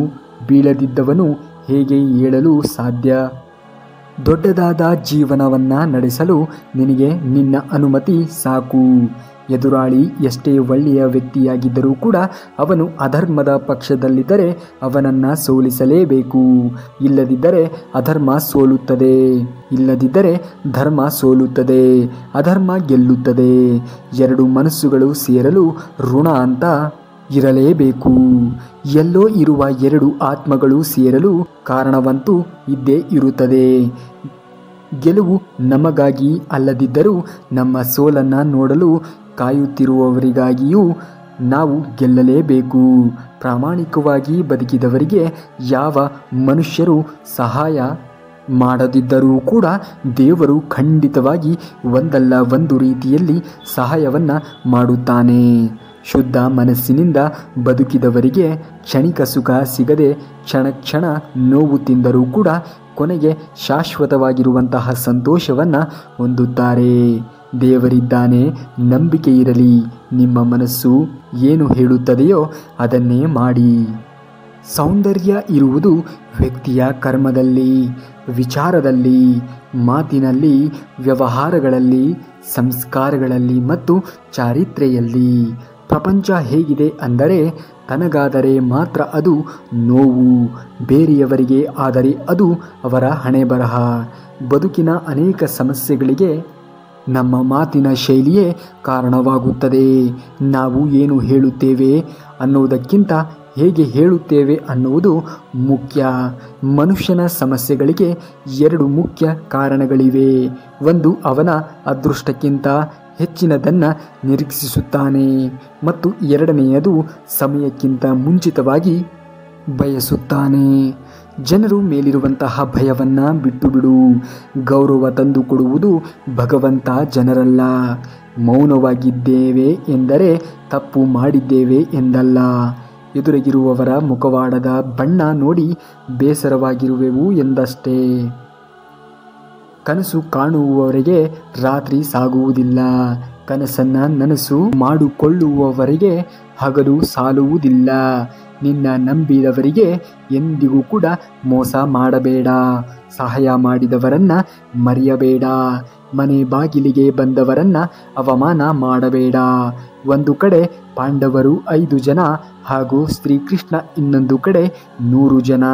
ಬೀಳದಿದ್ದವನು ಹೇಗೆ ಏಳಲು ಸಾಧ್ಯ? ದೊಡ್ಡದಾದ ಜೀವನವನ್ನು ನಡೆಸಲು ನಿನಗೆ ನಿನ್ನ ಅನುಮತಿ ಸಾಕು. ಎದುರಾಳಿ ಎಷ್ಟೇ ಒಳ್ಳೆಯ ವ್ಯಕ್ತಿಯಾಗಿದ್ದರೂ ಕೂಡ ಅವನು ಅಧರ್ಮದ ಪಕ್ಷದಲ್ಲಿದ್ದರೆ ಅವನನ್ನು ಸೋಲಿಸಲೇಬೇಕು. ಇಲ್ಲದಿದ್ದರೆ ಅಧರ್ಮ ಸೋಲುತ್ತದೆ. ಇಲ್ಲದಿದ್ದರೆ ಧರ್ಮ ಸೋಲುತ್ತದೆ. ಅಧರ್ಮ ಗೆಲ್ಲುತ್ತದೆ. ಎರಡು ಮನಸ್ಸುಗಳು ಸೇರಲು ಋಣ ಅಂತ ಇರಲೇಬೇಕು. ಎಲ್ಲೋ ಇರುವ ಎರಡು ಆತ್ಮಗಳು ಸೇರಲು ಕಾರಣವಂತೂ ಇದ್ದೇ ಇರುತ್ತದೆ. ಗೆಲುವು ನಮಗಾಗಿ ಅಲ್ಲದಿದ್ದರೂ ನಮ್ಮ ಸೋಲನ್ನು ನೋಡಲು ಕಾಯುತ್ತಿರುವವರಿಗಾಗಿಯೂ ನಾವು ಗೆಲ್ಲಲೇಬೇಕು. ಪ್ರಾಮಾಣಿಕವಾಗಿ ಬದುಕಿದವರಿಗೆ ಯಾವ ಮನುಷ್ಯರು ಸಹಾಯ ಮಾಡದಿದ್ದರೂ ಕೂಡ ದೇವರು ಖಂಡಿತವಾಗಿ ಒಂದಲ್ಲ ಒಂದು ರೀತಿಯಲ್ಲಿ ಸಹಾಯವನ್ನು ಮಾಡುತ್ತಾನೆ. ಶುದ್ಧ ಮನಸ್ಸಿನಿಂದ ಬದುಕಿದವರಿಗೆ ಕ್ಷಣಿಕ ಸುಖ ಸಿಗದೆ ಕ್ಷಣ ಕ್ಷಣ ನೋವು ತಿಂದರೂ ಕೂಡ ಕೊನೆಗೆ ಶಾಶ್ವತವಾಗಿರುವಂತಹ ಸಂತೋಷವನ್ನು ಹೊಂದುತ್ತಾರೆ. ದೇವರಿದ್ದಾನೆ, ನಂಬಿಕೆ ಇರಲಿ. ನಿಮ್ಮ ಮನಸ್ಸು ಏನು ಹೇಳುತ್ತದೆಯೋ ಅದನ್ನೇ ಮಾಡಿ. ಸೌಂದರ್ಯ ಇರುವುದು ವ್ಯಕ್ತಿಯ ಕರ್ಮದಲ್ಲಿ, ವಿಚಾರದಲ್ಲಿ, ಮಾತಿನಲ್ಲಿ, ವ್ಯವಹಾರಗಳಲ್ಲಿ, ಸಂಸ್ಕಾರಗಳಲ್ಲಿ ಮತ್ತು ಚಾರಿತ್ರ್ಯದಲ್ಲಿ. ಪ್ರಪಂಚ ಹೇಗಿದೆ ಅಂದರೆ ತನಗಾದರೆ ಮಾತ್ರ ಅದು ನೋವು, ಬೇರೆಯವರಿಗೆ ಆದರೆ ಅದು ಅವರ ಹಣೆಬರಹ. ಬದುಕಿನ ಅನೇಕ ಸಮಸ್ಯೆಗಳಿಗೆ ನಮ್ಮ ಮಾತಿನ ಶೈಲಿಯೇ ಕಾರಣವಾಗುತ್ತದೆ. ನಾವು ಏನು ಹೇಳುತ್ತೇವೆ ಅನ್ನೋದಕ್ಕಿಂತ ಹೇಗೆ ಹೇಳುತ್ತೇವೆ ಅನ್ನುವುದು ಮುಖ್ಯ. ಮನುಷ್ಯನ ಸಮಸ್ಯೆಗಳಿಗೆ ಎರಡು ಮುಖ್ಯ ಕಾರಣಗಳಿವೆ. ಒಂದು, ಅವನ ಅದೃಷ್ಟಕ್ಕಿಂತ ಹೆಚ್ಚಿನದನ್ನು ನಿರೀಕ್ಷಿಸುತ್ತಾನೆ ಮತ್ತು ಎರಡನೆಯದು ಸಮಯಕ್ಕಿಂತ ಮುಂಚಿತವಾಗಿ ಬಯಸುತ್ತಾನೆ. ಜನರು ಮೇಲಿರುವಂತಹ ಭಯವನ್ನು ಬಿಟ್ಟು ಬಿಡು. ಗೌರವ ತಂದುಕೊಡುವುದು ಭಗವಂತ, ಜನರಲ್ಲ. ಮೌನವಾಗಿದ್ದೇವೆ ಎಂದರೆ ತಪ್ಪು ಮಾಡಿದ್ದೇವೆ ಎಂದಲ್ಲ. ಎದುರಿಗಿರುವವರ ಮುಖವಾಡದ ಬಣ್ಣ ನೋಡಿ ಬೇಸರವಾಗಿರುವೆವು ಎಂದಷ್ಟೇ. ಕನಸು ಕಾಣುವವರೆಗೆ ರಾತ್ರಿ ಸಾಗುವುದಿಲ್ಲ. ಕನಸನ್ನು ನನಸು ಮಾಡಿಕೊಳ್ಳುವವರೆಗೆ ಹಗಲು ಸಾಲುವುದಿಲ್ಲ. ನಿನ್ನ ನಂಬಿದವರಿಗೆ ಎಂದಿಗೂ ಕೂಡ ಮೋಸ ಮಾಡಬೇಡ. ಸಹಾಯ ಮಾಡಿದವರನ್ನ ಮರೆಯಬೇಡ. ಮನೆ ಬಾಗಿಲಿಗೆ ಬಂದವರನ್ನ ಅವಮಾನ ಮಾಡಬೇಡ. ಒಂದು ಕಡೆ ಪಾಂಡವರು 5 ಜನ ಹಾಗೂ ಶ್ರೀಕೃಷ್ಣ ಇನ್ನೊಂದು ಕಡೆ 100 ಜನ.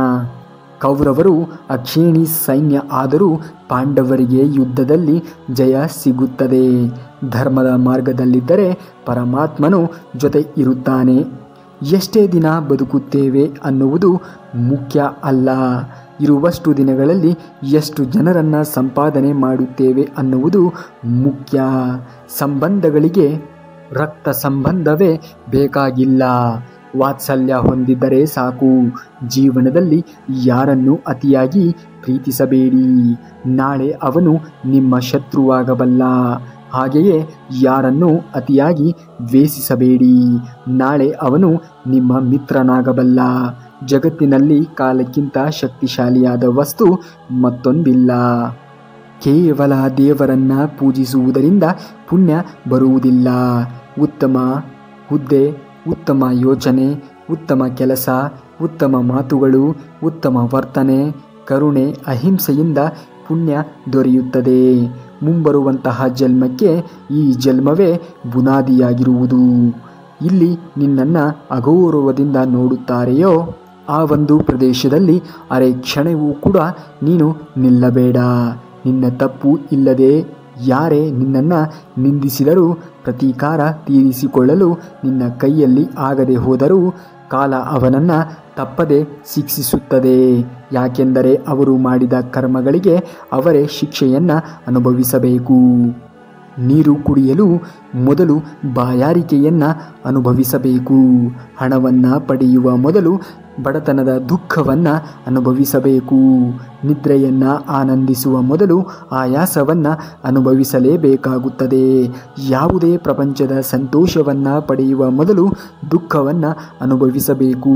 ಕೌರವರು ಅಕ್ಷೇಣಿ ಸೈನ್ಯ ಆದರೂ ಪಾಂಡವರಿಗೆ ಯುದ್ಧದಲ್ಲಿ ಜಯ ಸಿಗುತ್ತದೆ. ಧರ್ಮದ ಮಾರ್ಗದಲ್ಲಿದ್ದರೆ ಪರಮಾತ್ಮನು ಜೊತೆ ಇರುತ್ತಾನೆ. ಎಷ್ಟೇ ದಿನ ಬದುಕುತ್ತೇವೆ ಅನ್ನುವುದು ಮುಖ್ಯ ಅಲ್ಲ, ಇರುವಷ್ಟು ದಿನಗಳಲ್ಲಿ ಎಷ್ಟು ಜನರನ್ನು ಸಂಪಾದನೆ ಮಾಡುತ್ತೇವೆ ಅನ್ನುವುದು ಮುಖ್ಯ. ಸಂಬಂಧಗಳಿಗೆ ರಕ್ತ ಸಂಬಂಧವೇ ಬೇಕಾಗಿಲ್ಲ. ವಾತ್ಸಲ್ಯ ಹೊಂದಿದ್ದರೆ ಸಾಕು. ಜೀವನದಲ್ಲಿ ಯಾರನ್ನು ಅತಿಯಾಗಿ ಪ್ರೀತಿಸಬೇಡಿ. ನಾಳೆ ಅವನು ನಿಮ್ಮ ಶತ್ರುವಾಗಬಲ್ಲ. ಹಾಗೆಯೇ ಯಾರನ್ನೂ ಅತಿಯಾಗಿ ದ್ವೇಷಿಸಬೇಡಿ. ನಾಳೆ ಅವನು ನಿಮ್ಮ ಮಿತ್ರನಾಗಬಲ್ಲ. ಜಗತ್ತಿನಲ್ಲಿ ಕಾಲಕ್ಕಿಂತ ಶಕ್ತಿಶಾಲಿಯಾದ ವಸ್ತು ಮತ್ತೊಂದಿಲ್ಲ. ಕೇವಲ ದೇವರನ್ನ ಪೂಜಿಸುವುದರಿಂದ ಪುಣ್ಯ ಬರುವುದಿಲ್ಲ. ಉತ್ತಮ ಹುದ್ದೆ, ಉತ್ತಮ ಯೋಚನೆ, ಉತ್ತಮ ಕೆಲಸ, ಉತ್ತಮ ಮಾತುಗಳು, ಉತ್ತಮ ವರ್ತನೆ, ಕರುಣೆ, ಅಹಿಂಸೆಯಿಂದ ಪುಣ್ಯ ದೊರೆಯುತ್ತದೆ. ಮುಂಬರುವಂತಹ ಜನ್ಮಕ್ಕೆ ಈ ಜನ್ಮವೇ ಬುನಾದಿಯಾಗಿರುವುದು. ಇಲ್ಲಿ ನಿನ್ನನ್ನು ಅಗೌರವದಿಂದ ನೋಡುತ್ತಾರೆಯೋ ಆ ಒಂದು ಪ್ರದೇಶದಲ್ಲಿ ಅರೆ ಕ್ಷಣವೂ ಕೂಡ ನೀನು ನಿಲ್ಲಬೇಡ. ನಿನ್ನ ತಪ್ಪು ಇಲ್ಲದೆ ಯಾರೇ ನಿನ್ನನ್ನು ನಿಂದಿಸಿದರೂ ಪ್ರತೀಕಾರ ತೀರಿಸಿಕೊಳ್ಳಲು ನಿನ್ನ ಕೈಯಲ್ಲಿ ಆಗದೆ ಹೋದರೂ ಕಾಲ ಅವನನ್ನು ತಪ್ಪದೆ ಶಿಕ್ಷಿಸುತ್ತದೆ. ಯಾಕೆಂದರೆ ಅವರು ಮಾಡಿದ ಕರ್ಮಗಳಿಗೆ ಅವರೇ ಶಿಕ್ಷೆಯನ್ನು ಅನುಭವಿಸಬೇಕು. ನೀರು ಕುಡಿಯಲು ಮೊದಲು ಬಾಯಾರಿಕೆಯನ್ನು ಅನುಭವಿಸಬೇಕು. ಹಣವನ್ನು ಪಡೆಯುವ ಮೊದಲು ಬಡತನದ ದುಃಖವನ್ನು ಅನುಭವಿಸಬೇಕು. ನಿದ್ರೆಯನ್ನು ಆನಂದಿಸುವ ಮೊದಲು ಆಯಾಸವನ್ನು ಅನುಭವಿಸಲೇಬೇಕಾಗುತ್ತದೆ. ಯಾವುದೇ ಪ್ರಪಂಚದ ಸಂತೋಷವನ್ನು ಪಡೆಯುವ ಮೊದಲು ದುಃಖವನ್ನು ಅನುಭವಿಸಬೇಕು.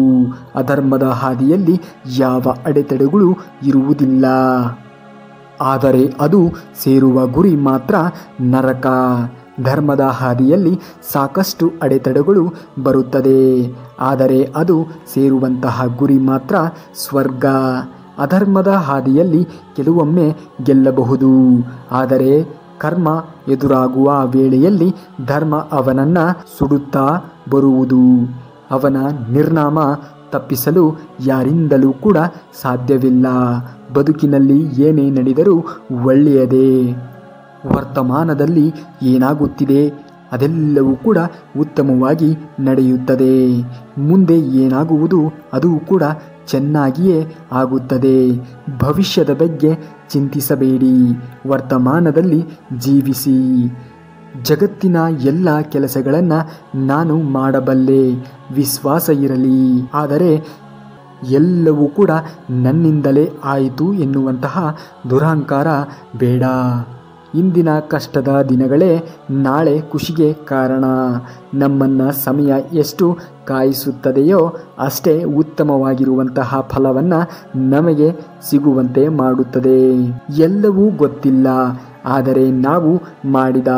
ಅಧರ್ಮದ ಹಾದಿಯಲ್ಲಿ ಯಾವ ಅಡೆತಡೆಗಳು ಇರುವುದಿಲ್ಲ. ಆದರೆ ಅದು ಸೇರುವ ಗುರಿ ಮಾತ್ರ ನರಕ. ಧರ್ಮದ ಹಾದಿಯಲ್ಲಿ ಸಾಕಷ್ಟು ಅಡೆತಡೆಗಳು ಬರುತ್ತದೆ. ಆದರೆ ಅದು ಸೇರುವಂತಹ ಗುರಿ ಮಾತ್ರ ಸ್ವರ್ಗ. ಅಧರ್ಮದ ಹಾದಿಯಲ್ಲಿ ಕೆಲವೊಮ್ಮೆ ಗೆಲ್ಲಬಹುದು. ಆದರೆ ಕರ್ಮ ಎದುರಾಗುವ ವೇಳೆಯಲ್ಲಿ ಧರ್ಮ ಅವನನ್ನು ಸುಡುತ್ತಾ ಬರುವುದು. ಅವನ ನಿರ್ನಾಮ ತಪ್ಪಿಸಲು ಯಾರಿಂದಲೂ ಕೂಡ ಸಾಧ್ಯವಿಲ್ಲ. ಬದುಕಿನಲ್ಲಿ ಏನೇ ನಡೆದರೂ ಒಳ್ಳೆಯದೇ. ವರ್ತಮಾನದಲ್ಲಿ ಏನಾಗುತ್ತಿದೆ ಅದೆಲ್ಲವೂ ಕೂಡ ಉತ್ತಮವಾಗಿ ನಡೆಯುತ್ತದೆ. ಮುಂದೆ ಏನಾಗುವುದು ಅದು ಕೂಡ ಚೆನ್ನಾಗಿಯೇ ಆಗುತ್ತದೆ. ಭವಿಷ್ಯದ ಬಗ್ಗೆ ಚಿಂತಿಸಬೇಡಿ. ವರ್ತಮಾನದಲ್ಲಿ ಜೀವಿಸಿ. ಜಗತ್ತಿನ ಎಲ್ಲ ಕೆಲಸಗಳನ್ನು ನಾನು ಮಾಡಬಲ್ಲೆ, ವಿಶ್ವಾಸ ಇರಲಿ. ಆದರೆ ಎಲ್ಲವೂ ಕೂಡ ನನ್ನಿಂದಲೇ ಆಯಿತು ಎನ್ನುವಂತಹ ದುರಹಂಕಾರ ಬೇಡ. ಇಂದಿನ ಕಷ್ಟದ ದಿನಗಳೇ ನಾಳೆ ಖುಷಿಗೆ ಕಾರಣ. ನಮ್ಮನ್ನು ಸಮಯ ಎಷ್ಟು ಕಾಯಿಸುತ್ತದೆಯೋ ಅಷ್ಟೇ ಉತ್ತಮವಾಗಿರುವಂತಹ ಫಲವನ್ನು ನಮಗೆ ಸಿಗುವಂತೆ ಮಾಡುತ್ತದೆ. ಎಲ್ಲವೂ ಗೊತ್ತಿಲ್ಲ, ಆದರೆ ನಾವು ಮಾಡಿದ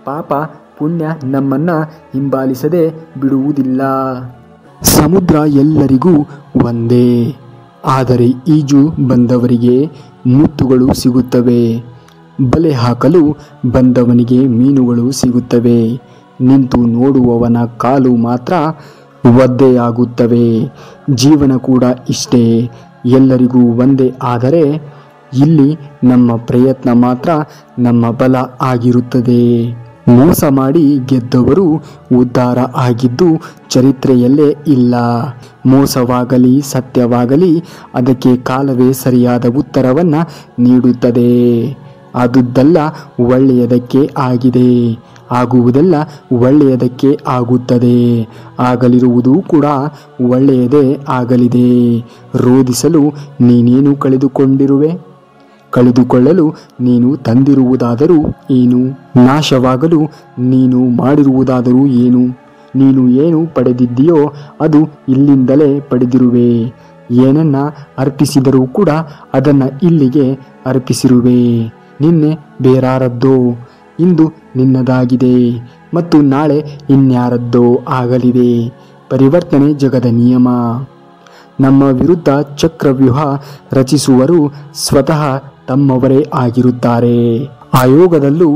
ಪಾಪ ಪುಣ್ಯ ನಮ್ಮನ್ನು ಹಿಂಬಾಲಿಸದೆ ಬಿಡುವುದಿಲ್ಲ. ಸಮುದ್ರ ಎಲ್ಲರಿಗೂ ಒಂದೇ, ಆದರೆ ಈಜು ಬಂದವರಿಗೆ ಮುತ್ತುಗಳು ಸಿಗುತ್ತವೆ. ಬಲೆ ಹಾಕಲು ಬಂದವನಿಗೆ ಮೀನುಗಳು ಸಿಗುತ್ತವೆ. ನಿಂತು ನೋಡುವವನ ಕಾಲು ಮಾತ್ರ ಒದ್ದೆಯಾಗುತ್ತವೆ. ಜೀವನ ಕೂಡ ಇಷ್ಟೇ, ಎಲ್ಲರಿಗೂ ಒಂದೇ. ಆದರೆ ಇಲ್ಲಿ ನಮ್ಮ ಪ್ರಯತ್ನ ಮಾತ್ರ ನಮ್ಮ ಬಲ ಆಗಿರುತ್ತದೆ. ಮೋಸ ಮಾಡಿ ಗೆದ್ದವರು ಉದ್ಧಾರ ಆಗಿದ್ದು ಚರಿತ್ರೆಯಲ್ಲೇ ಇಲ್ಲ. ಮೋಸವಾಗಲಿ ಸತ್ಯವಾಗಲಿ ಅದಕ್ಕೆ ಕಾಲವೇ ಸರಿಯಾದ ಉತ್ತರವನ್ನು ನೀಡುತ್ತದೆ. ಆದುದೆಲ್ಲ ಒಳ್ಳೆಯದಕ್ಕೆ ಆಗಿದೆ, ಆಗುವುದೆಲ್ಲ ಒಳ್ಳೆಯದಕ್ಕೆ ಆಗುತ್ತದೆ, ಆಗಲಿರುವುದು ಕೂಡ ಒಳ್ಳೆಯದೇ ಆಗಲಿದೆ. ರೋಧಿಸಲು ನೀನೇನು ಕಳೆದುಕೊಂಡಿರುವೆ? ಕಳೆದುಕೊಳ್ಳಲು ನೀನು ತಂದಿರುವುದಾದರೂ ಏನು? ನಾಶವಾಗಲು ನೀನು ಮಾಡಿರುವುದಾದರೂ ಏನು? ನೀನು ಏನು ಪಡೆದಿದ್ದೀಯೋ ಅದು ಇಲ್ಲಿಂದಲೇ ಪಡೆದಿರುವೆ. ಏನನ್ನ ಅರ್ಪಿಸಿದರೂ ಕೂಡ ಅದನ್ನು ಇಲ್ಲಿಗೆ ಅರ್ಪಿಸಿರುವೆ. ನಿನ್ನೆ ಬೇರಾರದ್ದೋ ಇಂದು ನಿನ್ನದಾಗಿದೆ ಮತ್ತು ನಾಳೆ ಇನ್ಯಾರದ್ದೋ ಆಗಲಿದೆ. ಪರಿವರ್ತನೆ ಜಗದ ನಿಯಮ. ನಮ್ಮ ವಿರುದ್ಧ ಚಕ್ರವ್ಯೂಹ ರಚಿಸುವರು ಸ್ವತಃ ತಮ್ಮವರೇ ಆಗಿರುತ್ತಾರೆ. ಆಯೋಗದಲ್ಲೂ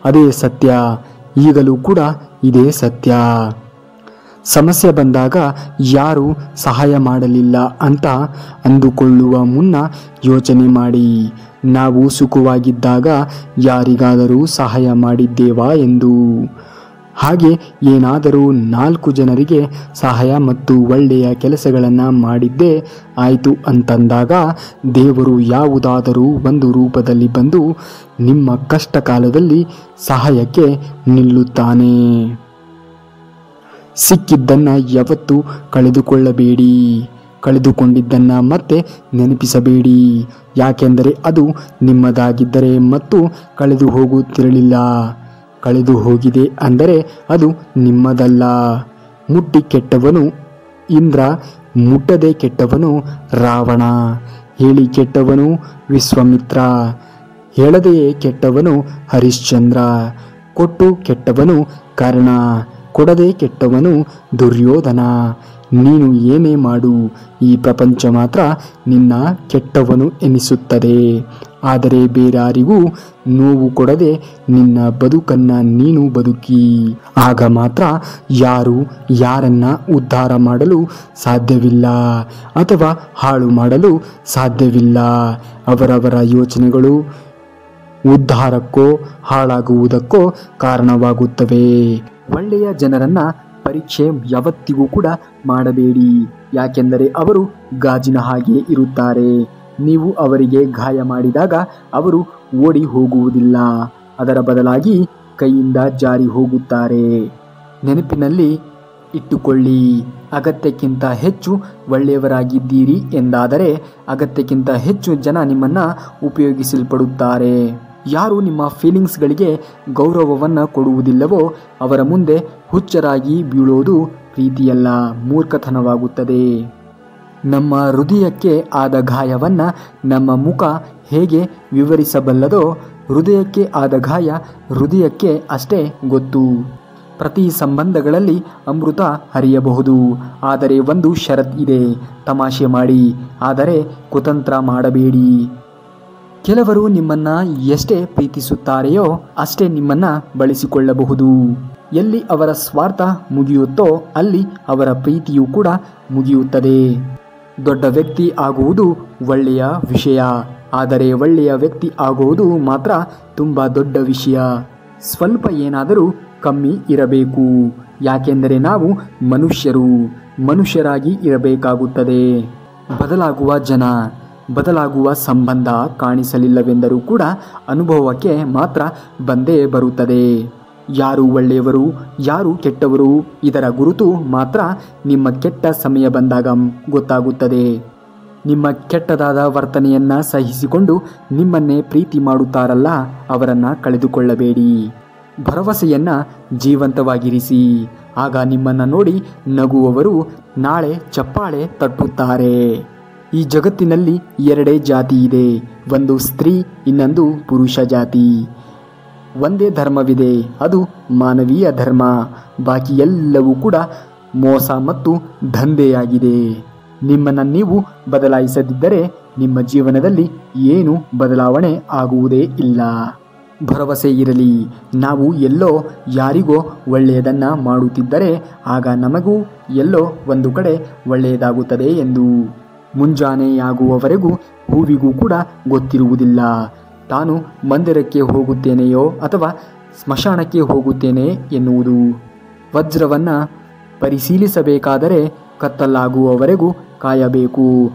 ಅದೇ ಸತ್ಯ, ಈಗಲೂ ಕೂಡ ಇದೇ ಸತ್ಯ. ಸಮಸ್ಯೆ ಬಂದಾಗ ಯಾರು ಸಹಾಯ ಮಾಡಲಿಲ್ಲ ಅಂತ ಅಂದುಕೊಳ್ಳುವ ಮುನ್ನ ಯೋಚನೆ ಮಾಡಿ, ನಾವು ಸುಖವಾಗಿದ್ದಾಗ ಯಾರಿಗಾದರೂ ಸಹಾಯ ಮಾಡಿದ್ದೇವಾ ಎಂದು. ಹಾಗೆ ಏನಾದರೂ 4 ಜನರಿಗೆ ಸಹಾಯ ಮತ್ತು ಒಳ್ಳೆಯ ಕೆಲಸಗಳನ್ನು ಮಾಡಿದ್ದೇ ಆಯಿತು ಅಂತಂದಾಗ ದೇವರು ಯಾವುದಾದರೂ ಒಂದು ರೂಪದಲ್ಲಿ ಬಂದು ನಿಮ್ಮ ಕಷ್ಟ ಕಾಲದಲ್ಲಿ ಸಹಾಯಕ್ಕೆ ನಿಲ್ಲುತ್ತಾನೆ. ಸಿಕ್ಕಿದ್ದನ್ನು ಯಾವತ್ತೂ ಕಳೆದುಕೊಳ್ಳಬೇಡಿ. ಕಳೆದುಕೊಂಡಿದ್ದನ್ನು ಮತ್ತೆ ನೆನಪಿಸಬೇಡಿ. ಯಾಕೆಂದರೆ ಅದು ನಿಮ್ಮದಾಗಿದ್ದರೆ ಮತ್ತು ಕಳೆದು ಹೋಗುತ್ತಿರಲಿಲ್ಲ. ಕಳೆದು ಹೋಗಿದೆ ಅಂದರೆ ಅದು ನಿಮ್ಮದಲ್ಲ. ಮುಟ್ಟಿ ಕೆಟ್ಟವನು ಇಂದ್ರ, ಮುಟ್ಟದೆ ಕೆಟ್ಟವನು ರಾವಣ, ಹೇಳಿ ಕೆಟ್ಟವನು ವಿಶ್ವಾಮಿತ್ರ, ಹೇಳದೆಯೇ ಕೆಟ್ಟವನು ಹರಿಶ್ಚಂದ್ರ, ಕೊಟ್ಟು ಕೆಟ್ಟವನು ಕರ್ಣ, ಕೊಡದೆ ಕೆಟ್ಟವನು ದುರ್ಯೋಧನ. ನೀನು ಏನೇ ಮಾಡು, ಈ ಪ್ರಪಂಚ ಮಾತ್ರ ನಿನ್ನ ಕೆಟ್ಟವನು ಎನಿಸುತ್ತದೆ. ಆದರೆ ಬೇರಾರಿಗೂ ನೋವು ಕೊಡದೆ ನಿನ್ನ ಬದುಕನ್ನು ನೀನು ಬದುಕಿ. ಆಗ ಮಾತ್ರ ಯಾರು ಯಾರನ್ನ ಉದ್ಧಾರ ಮಾಡಲು ಸಾಧ್ಯವಿಲ್ಲ ಅಥವಾ ಹಾಳು ಮಾಡಲು ಸಾಧ್ಯವಿಲ್ಲ. ಅವರವರ ಯೋಚನೆಗಳು ಉದ್ಧಾರಕ್ಕೋ ಹಾಳಾಗುವುದಕ್ಕೋ ಕಾರಣವಾಗುತ್ತವೆ. ಒಳ್ಳೆಯ ಜನರನ್ನ ಪರೀಕ್ಷೆ ಯಾವತ್ತಿಗೂ ಕೂಡ ಮಾಡಬೇಡಿ. ಯಾಕೆಂದರೆ ಅವರು ಗಾಜಿನ ಹಾಗೆ ಇರುತ್ತಾರೆ. ನೀವು ಅವರಿಗೆ ಗಾಯ ಮಾಡಿದಾಗ ಅವರು ಓಡಿ ಹೋಗುವುದಿಲ್ಲ, ಅದರ ಬದಲಾಗಿ ಕೈಯಿಂದ ಜಾರಿ ಹೋಗುತ್ತಾರೆ. ನೆನಪಿನಲ್ಲಿ ಇಟ್ಟುಕೊಳ್ಳಿ, ಅಗತ್ಯಕ್ಕಿಂತ ಹೆಚ್ಚು ಒಳ್ಳೆಯವರಾಗಿದ್ದೀರಿ ಎಂದಾದರೆ ಅಗತ್ಯಕ್ಕಿಂತ ಹೆಚ್ಚು ಜನ ನಿಮ್ಮನ್ನು ಉಪಯೋಗಿಸಲ್ಪಡುತ್ತಾರೆ. ಯಾರು ನಿಮ್ಮ ಫೀಲಿಂಗ್ಸ್ಗಳಿಗೆ ಗೌರವವನ್ನು ಕೊಡುವುದಿಲ್ಲವೋ ಅವರ ಮುಂದೆ ಹುಚ್ಚರಾಗಿ ಬೀಳೋದು ಪ್ರೀತಿಯಲ್ಲ, ಮೂರ್ಖತನವಾಗುತ್ತದೆ. ನಮ್ಮ ಹೃದಯಕ್ಕೆ ಆದ ಗಾಯವನ್ನು ನಮ್ಮ ಮುಖ ಹೇಗೆ ವಿವರಿಸಬಲ್ಲದೋ ಹೃದಯಕ್ಕೆ ಆದ ಗಾಯ ಹೃದಯಕ್ಕೆ ಅಷ್ಟೇ ಗೊತ್ತು. ಪ್ರತಿ ಸಂಬಂಧಗಳಲ್ಲಿ ಅಮೃತ ಹರಿಯಬಹುದು, ಆದರೆ ಒಂದು ಷರತ್ ಇದೆ, ತಮಾಷೆ ಮಾಡಿ, ಆದರೆ ಕುತಂತ್ರ ಮಾಡಬೇಡಿ. ಕೆಲವರು ನಿಮ್ಮನ್ನು ಎಷ್ಟೇ ಪ್ರೀತಿಸುತ್ತಾರೆಯೋ ಅಷ್ಟೇ ನಿಮ್ಮನ್ನು ಬಳಸಿಕೊಳ್ಳಬಹುದು. ಎಲ್ಲಿ ಅವರ ಸ್ವಾರ್ಥ ಮುಗಿಯುತ್ತೋ ಅಲ್ಲಿ ಅವರ ಪ್ರೀತಿಯೂ ಕೂಡ ಮುಗಿಯುತ್ತದೆ. ದೊಡ್ಡ ವ್ಯಕ್ತಿ ಆಗುವುದು ಒಳ್ಳೆಯ ವಿಷಯ, ಆದರೆ ಒಳ್ಳೆಯ ವ್ಯಕ್ತಿ ಆಗುವುದು ಮಾತ್ರ ತುಂಬ ದೊಡ್ಡ ವಿಷಯ. ಸ್ವಲ್ಪ ಏನಾದರೂ ಕಮ್ಮಿ ಇರಬೇಕು, ಯಾಕೆಂದರೆ ನಾವು ಮನುಷ್ಯರಾಗಿ ಇರಬೇಕಾಗುತ್ತದೆ. ಬದಲಾಗುವ ಜನ, ಬದಲಾಗುವ ಸಂಬಂಧ ಕಾಣಿಸಲಿಲ್ಲವೆಂದರೂ ಕೂಡ ಅನುಭವಕ್ಕೆ ಮಾತ್ರ ಬಂದೇ ಬರುತ್ತದೆ. ಯಾರು ಒಳ್ಳೆಯವರು ಯಾರು ಕೆಟ್ಟವರು ಇದರ ಗುರುತು ಮಾತ್ರ ನಿಮ್ಮ ಕೆಟ್ಟ ಸಮಯ ಬಂದಾಗ ಗೊತ್ತಾಗುತ್ತದೆ. ನಿಮ್ಮ ಕೆಟ್ಟದಾದ ವರ್ತನೆಯನ್ನು ಸಹಿಸಿಕೊಂಡು ನಿಮ್ಮನ್ನೇ ಪ್ರೀತಿ ಮಾಡುತ್ತಾರಲ್ಲ ಅವರನ್ನು ಕಳೆದುಕೊಳ್ಳಬೇಡಿ. ಭರವಸೆಯನ್ನು ಜೀವಂತವಾಗಿರಿಸಿ, ಆಗ ನಿಮ್ಮನ್ನು ನೋಡಿ ನಗುವವರು ನಾಳೆ ಚಪ್ಪಾಳೆ ತಟ್ಟುತ್ತಾರೆ. ಈ ಜಗತ್ತಿನಲ್ಲಿ ಎರಡೇ ಜಾತಿ ಇದೆ, ಒಂದು ಸ್ತ್ರೀ, ಇನ್ನೊಂದು ಪುರುಷ ಜಾತಿ. ಒಂದೇ ಧರ್ಮವಿದೆ, ಅದು ಮಾನವೀಯ ಧರ್ಮ. ಬಾಕಿ ಎಲ್ಲವೂ ಕೂಡ ಮೋಸ ಮತ್ತು ದಂಧೆಯಾಗಿದೆ. ನಿಮ್ಮನ್ನು ನೀವು ಬದಲಾಯಿಸದಿದ್ದರೆ ನಿಮ್ಮ ಜೀವನದಲ್ಲಿ ಏನು ಬದಲಾವಣೆ ಆಗುವುದೇ ಇಲ್ಲ. ಭರವಸೆ ಇರಲಿ, ನಾವು ಎಲ್ಲೋ ಯಾರಿಗೋ ಒಳ್ಳೆಯದನ್ನು ಮಾಡುತ್ತಿದ್ದರೆ ಆಗ ನಮಗೂ ಎಲ್ಲೋ ಒಂದು ಕಡೆ ಒಳ್ಳೆಯದಾಗುತ್ತದೆ ಎಂದು. ಮುಂಜಾನೆಯಾಗುವವರೆಗೂ ಹೂವಿಗೂ ಕೂಡ ಗೊತ್ತಿರುವುದಿಲ್ಲ ತಾನು ಮಂದಿರಕ್ಕೆ ಹೋಗುತ್ತೇನೆಯೋ ಅಥವಾ ಸ್ಮಶಾನಕ್ಕೆ ಹೋಗುತ್ತೇನೆ ಎನ್ನುವುದು. ವಜ್ರವನ್ನು ಪರಿಶೀಲಿಸಬೇಕಾದರೆ ಕತ್ತಲಾಗುವವರೆಗೂ ಕಾಯಬೇಕು,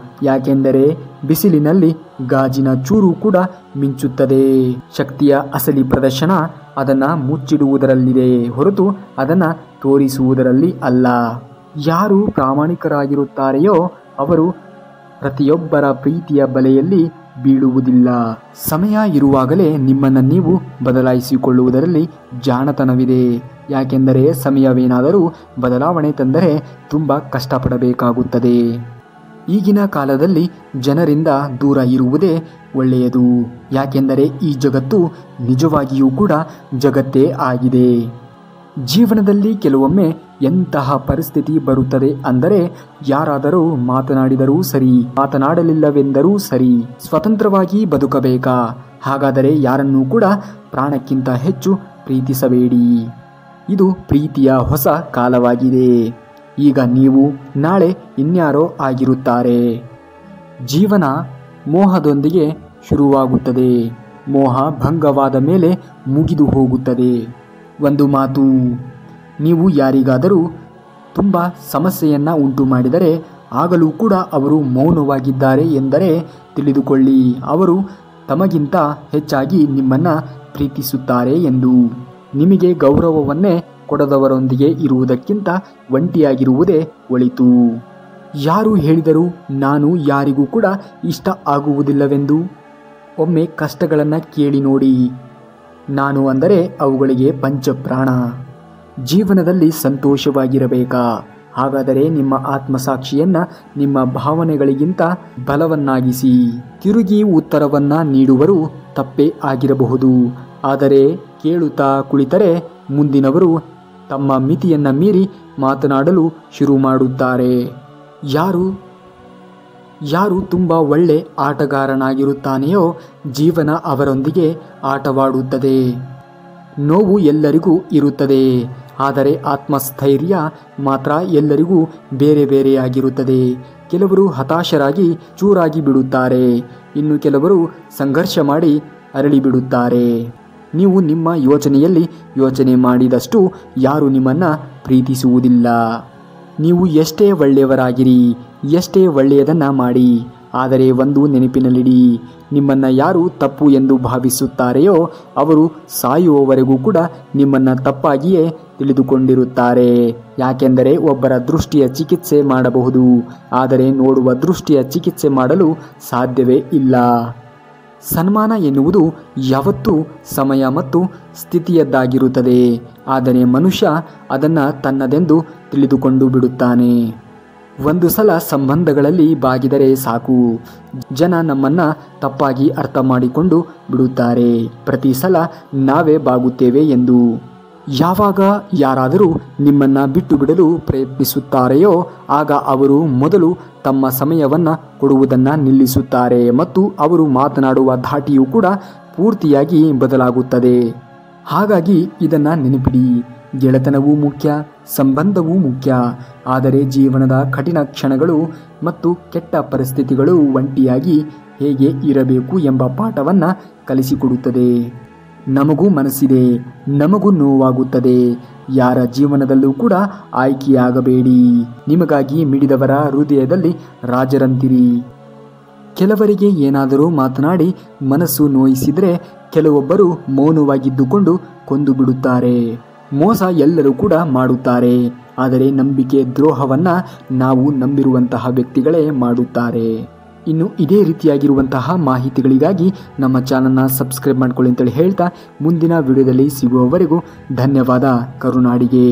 ಯಾಕೆಂದರೆ ಬಿಸಿಲಿನಲ್ಲಿ ಗಾಜಿನ ಚೂರು ಕೂಡ ಮಿಂಚುತ್ತದೆ. ಶಕ್ತಿಯ ಅಸಲಿ ಪ್ರದರ್ಶನ ಅದನ್ನು ಮುಚ್ಚಿಡುವುದರಲ್ಲಿದೆ ಹೊರತು ಅದನ್ನು ತೋರಿಸುವುದರಲ್ಲಿ ಅಲ್ಲ. ಯಾರು ಪ್ರಾಮಾಣಿಕರಾಗಿರುತ್ತಾರೆಯೋ ಅವರು ಪ್ರತಿಯೊಬ್ಬರ ಪ್ರೀತಿಯ ಬಲೆಯಲ್ಲಿ ಬೀಳುವುದಿಲ್ಲ. ಸಮಯ ಇರುವಾಗಲೇ ನಿಮ್ಮನ್ನು ನೀವು ಬದಲಾಯಿಸಿಕೊಳ್ಳುವುದರಲ್ಲಿ ಜಾಣತನವಿದೆ. ಯಾಕೆಂದರೆ ಸಮಯವೇನಾದರೂ ಬದಲಾವಣೆ ತಂದರೆ ತುಂಬ ಕಷ್ಟಪಡಬೇಕಾಗುತ್ತದೆ. ಈಗಿನ ಕಾಲದಲ್ಲಿ ಜನರಿಂದ ದೂರ ಇರುವುದೇ ಒಳ್ಳೆಯದು, ಯಾಕೆಂದರೆ ಈ ಜಗತ್ತು ನಿಜವಾಗಿಯೂ ಕೂಡ ಜಗತ್ತೇ ಆಗಿದೆ. ಜೀವನದಲ್ಲಿ ಕೆಲವೊಮ್ಮೆ ಎಂತಹ ಪರಿಸ್ಥಿತಿ ಬರುತ್ತದೆ ಅಂದರೆ ಯಾರಾದರೂ ಮಾತನಾಡಿದರೂ ಸರಿ, ಮಾತನಾಡಲಿಲ್ಲವೆಂದರೂ ಸರಿ, ಸ್ವತಂತ್ರವಾಗಿ ಬದುಕಬೇಕಾ? ಹಾಗಾದರೆ ಯಾರನ್ನೂ ಕೂಡ ಪ್ರಾಣಕ್ಕಿಂತ ಹೆಚ್ಚು ಪ್ರೀತಿಸಬೇಡಿ. ಇದು ಪ್ರೀತಿಯ ಹೊಸ ಕಾಲವಾಗಿದೆ. ಈಗ ನೀವು ನಾಳೆ ಇನ್ಯಾರೋ ಆಗಿರುತ್ತಾರೆ. ಜೀವನ ಮೋಹದೊಂದಿಗೆ ಶುರುವಾಗುತ್ತದೆ, ಮೋಹ ಭಂಗವಾದ ಮೇಲೆ ಮುಗಿದು ಹೋಗುತ್ತದೆ. ಒಂದು ಮಾತು, ನೀವು ಯಾರಿಗಾದರೂ ತುಂಬ ಸಮಸ್ಯೆಯನ್ನು ಉಂಟು ಮಾಡಿದರೆ ಆಗಲೂ ಕೂಡ ಅವರು ಮೌನವಾಗಿದ್ದಾರೆ ಎಂದರೆ ತಿಳಿದುಕೊಳ್ಳಿ, ಅವರು ತಮಗಿಂತ ಹೆಚ್ಚಾಗಿ ನಿಮ್ಮನ್ನು ಪ್ರೀತಿಸುತ್ತಾರೆ ಎಂದು. ನಿಮಗೆ ಗೌರವವನ್ನೇ ಕೊಡದವರೊಂದಿಗೆ ಇರುವುದಕ್ಕಿಂತ ಒಂಟಿಯಾಗಿರುವುದೇ ಒಳಿತು. ಯಾರು ಹೇಳಿದರು ನಾನು ಯಾರಿಗೂ ಕೂಡ ಇಷ್ಟ ಆಗುವುದಿಲ್ಲವೆಂದು? ಒಮ್ಮೆ ಕಷ್ಟಗಳನ್ನು ಕೇಳಿ ನೋಡಿ. ನಾನು ಅಂದರೆ ಅವುಗಳಿಗೆ ಪಂಚಪ್ರಾಣ. ಜೀವನದಲ್ಲಿ ಸಂತೋಷವಾಗಿರಬೇಕಾ? ಹಾಗಾದರೆ ನಿಮ್ಮ ಆತ್ಮಸಾಕ್ಷಿಯನ್ನ ನಿಮ್ಮ ಭಾವನೆಗಳಿಗಿಂತ ಬಲವನ್ನಾಗಿಸಿ. ತಿರುಗಿ ಉತ್ತರವನ್ನ ನೀಡುವರು ತಪ್ಪೇ ಆಗಿರಬಹುದು, ಆದರೆ ಕೇಳುತ್ತಾ ಕುಳಿತರೆ ಮುಂದಿನವರು ತಮ್ಮ ಮಿತಿಯನ್ನ ಮೀರಿ ಮಾತನಾಡಲು ಶುರು ಮಾಡುತ್ತಾರೆ. ಯಾರು ತುಂಬ ಒಳ್ಳೆ ಆಟಗಾರನಾಗಿರುತ್ತಾನೆಯೋ ಜೀವನ ಅವರೊಂದಿಗೆ ಆಟವಾಡುತ್ತದೆ. ನೋವು ಎಲ್ಲರಿಗೂ ಇರುತ್ತದೆ, ಆದರೆ ಆತ್ಮಸ್ಥೈರ್ಯ ಮಾತ್ರ ಎಲ್ಲರಿಗೂ ಬೇರೆ ಬೇರೆಯಾಗಿರುತ್ತದೆ. ಕೆಲವರು ಹತಾಶರಾಗಿ ಚೂರಾಗಿ ಬಿಡುತ್ತಾರೆ, ಇನ್ನು ಕೆಲವರು ಸಂಘರ್ಷ ಮಾಡಿ ಅರಳಿ ಬಿಡುತ್ತಾರೆ. ನೀವು ನಿಮ್ಮ ಯೋಚನೆಯಲ್ಲಿ ಯೋಚನೆ ಮಾಡಿದಷ್ಟು ಯಾರು ನಿಮ್ಮನ್ನು ಪ್ರೀತಿಸುವುದಿಲ್ಲ. ನೀವು ಎಷ್ಟೇ ಒಳ್ಳೆಯವರಾಗಿರಿ, ಎಷ್ಟೇ ಒಳ್ಳೆಯದನ್ನು ಮಾಡಿ, ಆದರೆ ಒಂದು ನೆನಪಿನಲ್ಲಿಡಿ, ನಿಮ್ಮನ್ನು ಯಾರು ತಪ್ಪು ಎಂದು ಭಾವಿಸುತ್ತಾರೆಯೋ ಅವರು ಸಾಯುವವರೆಗೂ ಕೂಡ ನಿಮ್ಮನ್ನು ತಪ್ಪಾಗಿಯೇ ತಿಳಿದುಕೊಂಡಿರುತ್ತಾರೆ. ಯಾಕೆಂದರೆ ಒಬ್ಬರ ದೃಷ್ಟಿಯ ಚಿಕಿತ್ಸೆ ಮಾಡಬಹುದು, ಆದರೆ ನೋಡುವ ದೃಷ್ಟಿಯ ಚಿಕಿತ್ಸೆ ಮಾಡಲು ಸಾಧ್ಯವೇ ಇಲ್ಲ. ಸನ್ಮಾನ ಎನ್ನುವುದು ಯಾವತ್ತೂ ಸಮಯ ಮತ್ತು ಸ್ಥಿತಿಯದ್ದಾಗಿರುತ್ತದೆ, ಆದರೆ ಮನುಷ್ಯ ಅದನ್ನು ತನ್ನದೆಂದು ತಿಳಿದುಕೊಂಡು ಬಿಡುತ್ತಾನೆ. ಒಂದು ಸಲ ಸಂಬಂಧಗಳಲ್ಲಿ ಬಾಗಿದರೆ ಸಾಕು, ಜನ ನಮ್ಮನ್ನು ತಪ್ಪಾಗಿ ಅರ್ಥ ಮಾಡಿಕೊಂಡು ಬಿಡುತ್ತಾರೆ, ಪ್ರತಿ ಸಲ ನಾವೇ ಬಾಗುತ್ತೇವೆ ಎಂದು. ಯಾವಾಗ ಯಾರಾದರೂ ನಿಮ್ಮನ್ನು ಬಿಟ್ಟು ಬಿಡಲು ಪ್ರಯತ್ನಿಸುತ್ತಾರೆಯೋ ಆಗ ಅವರು ಮೊದಲು ತಮ್ಮ ಸಮಯವನ್ನು ಕೊಡುವುದನ್ನು ನಿಲ್ಲಿಸುತ್ತಾರೆ ಮತ್ತು ಅವರು ಮಾತನಾಡುವ ಧಾಟಿಯೂ ಕೂಡ ಪೂರ್ತಿಯಾಗಿ ಬದಲಾಗುತ್ತದೆ. ಹಾಗಾಗಿ ಇದನ್ನು ನೆನಪಿಡಿ, ಗೆಳೆತನವೂ ಮುಖ್ಯ, ಸಂಬಂಧವೂ ಮುಖ್ಯ, ಆದರೆ ಜೀವನದ ಕಠಿಣ ಕ್ಷಣಗಳು ಮತ್ತು ಕೆಟ್ಟ ಪರಿಸ್ಥಿತಿಗಳು ಒಂಟಿಯಾಗಿ ಹೇಗೆ ಇರಬೇಕು ಎಂಬ ಪಾಠವನ್ನು ಕಲಿಸಿಕೊಡುತ್ತದೆ. ನಮಗೂ ಮನಸ್ಸಿದೆ, ನಮಗೂ ನೋವಾಗುತ್ತದೆ, ಯಾರ ಜೀವನದಲ್ಲೂ ಕೂಡ ಆಯ್ಕೆಯಾಗಬೇಡಿ. ನಿಮಗಾಗಿ ಮಿಡಿದವರ ಹೃದಯದಲ್ಲಿ ರಾಜರಂತಿರಿ. ಕೆಲವರಿಗೆ ಏನಾದರೂ ಮಾತನಾಡಿ ಮನಸ್ಸು ನೋಯಿಸಿದರೆ ಕೆಲವೊಬ್ಬರು ಮೌನವಾಗಿದ್ದುಕೊಂಡು ಕೊಂದು ಬಿಡುತ್ತಾರೆ. ಮೋಸ ಎಲ್ಲರೂ ಕೂಡ ಮಾಡುತ್ತಾರೆ, ಆದರೆ ನಂಬಿಕೆ ದ್ರೋಹವನ್ನು ನಾವು ನಂಬಿರುವಂತಹ ವ್ಯಕ್ತಿಗಳೇ ಮಾಡುತ್ತಾರೆ. ಇನ್ನು ಇದೇ ರೀತಿಯಾಗಿರುವಂತಹ ಮಾಹಿತಿಗಳಿಗಾಗಿ ನಮ್ಮ ಚಾನಲ್ನ ಸಬ್ಸ್ಕ್ರೈಬ್ ಮಾಡ್ಕೊಳ್ಳಿ ಅಂತೇಳಿ ಹೇಳ್ತಾ ಮುಂದಿನ ವಿಡಿಯೋದಲ್ಲಿ ಸಿಗುವವರೆಗೂ ಧನ್ಯವಾದ. ಕರುನಾಡಿಗೆ.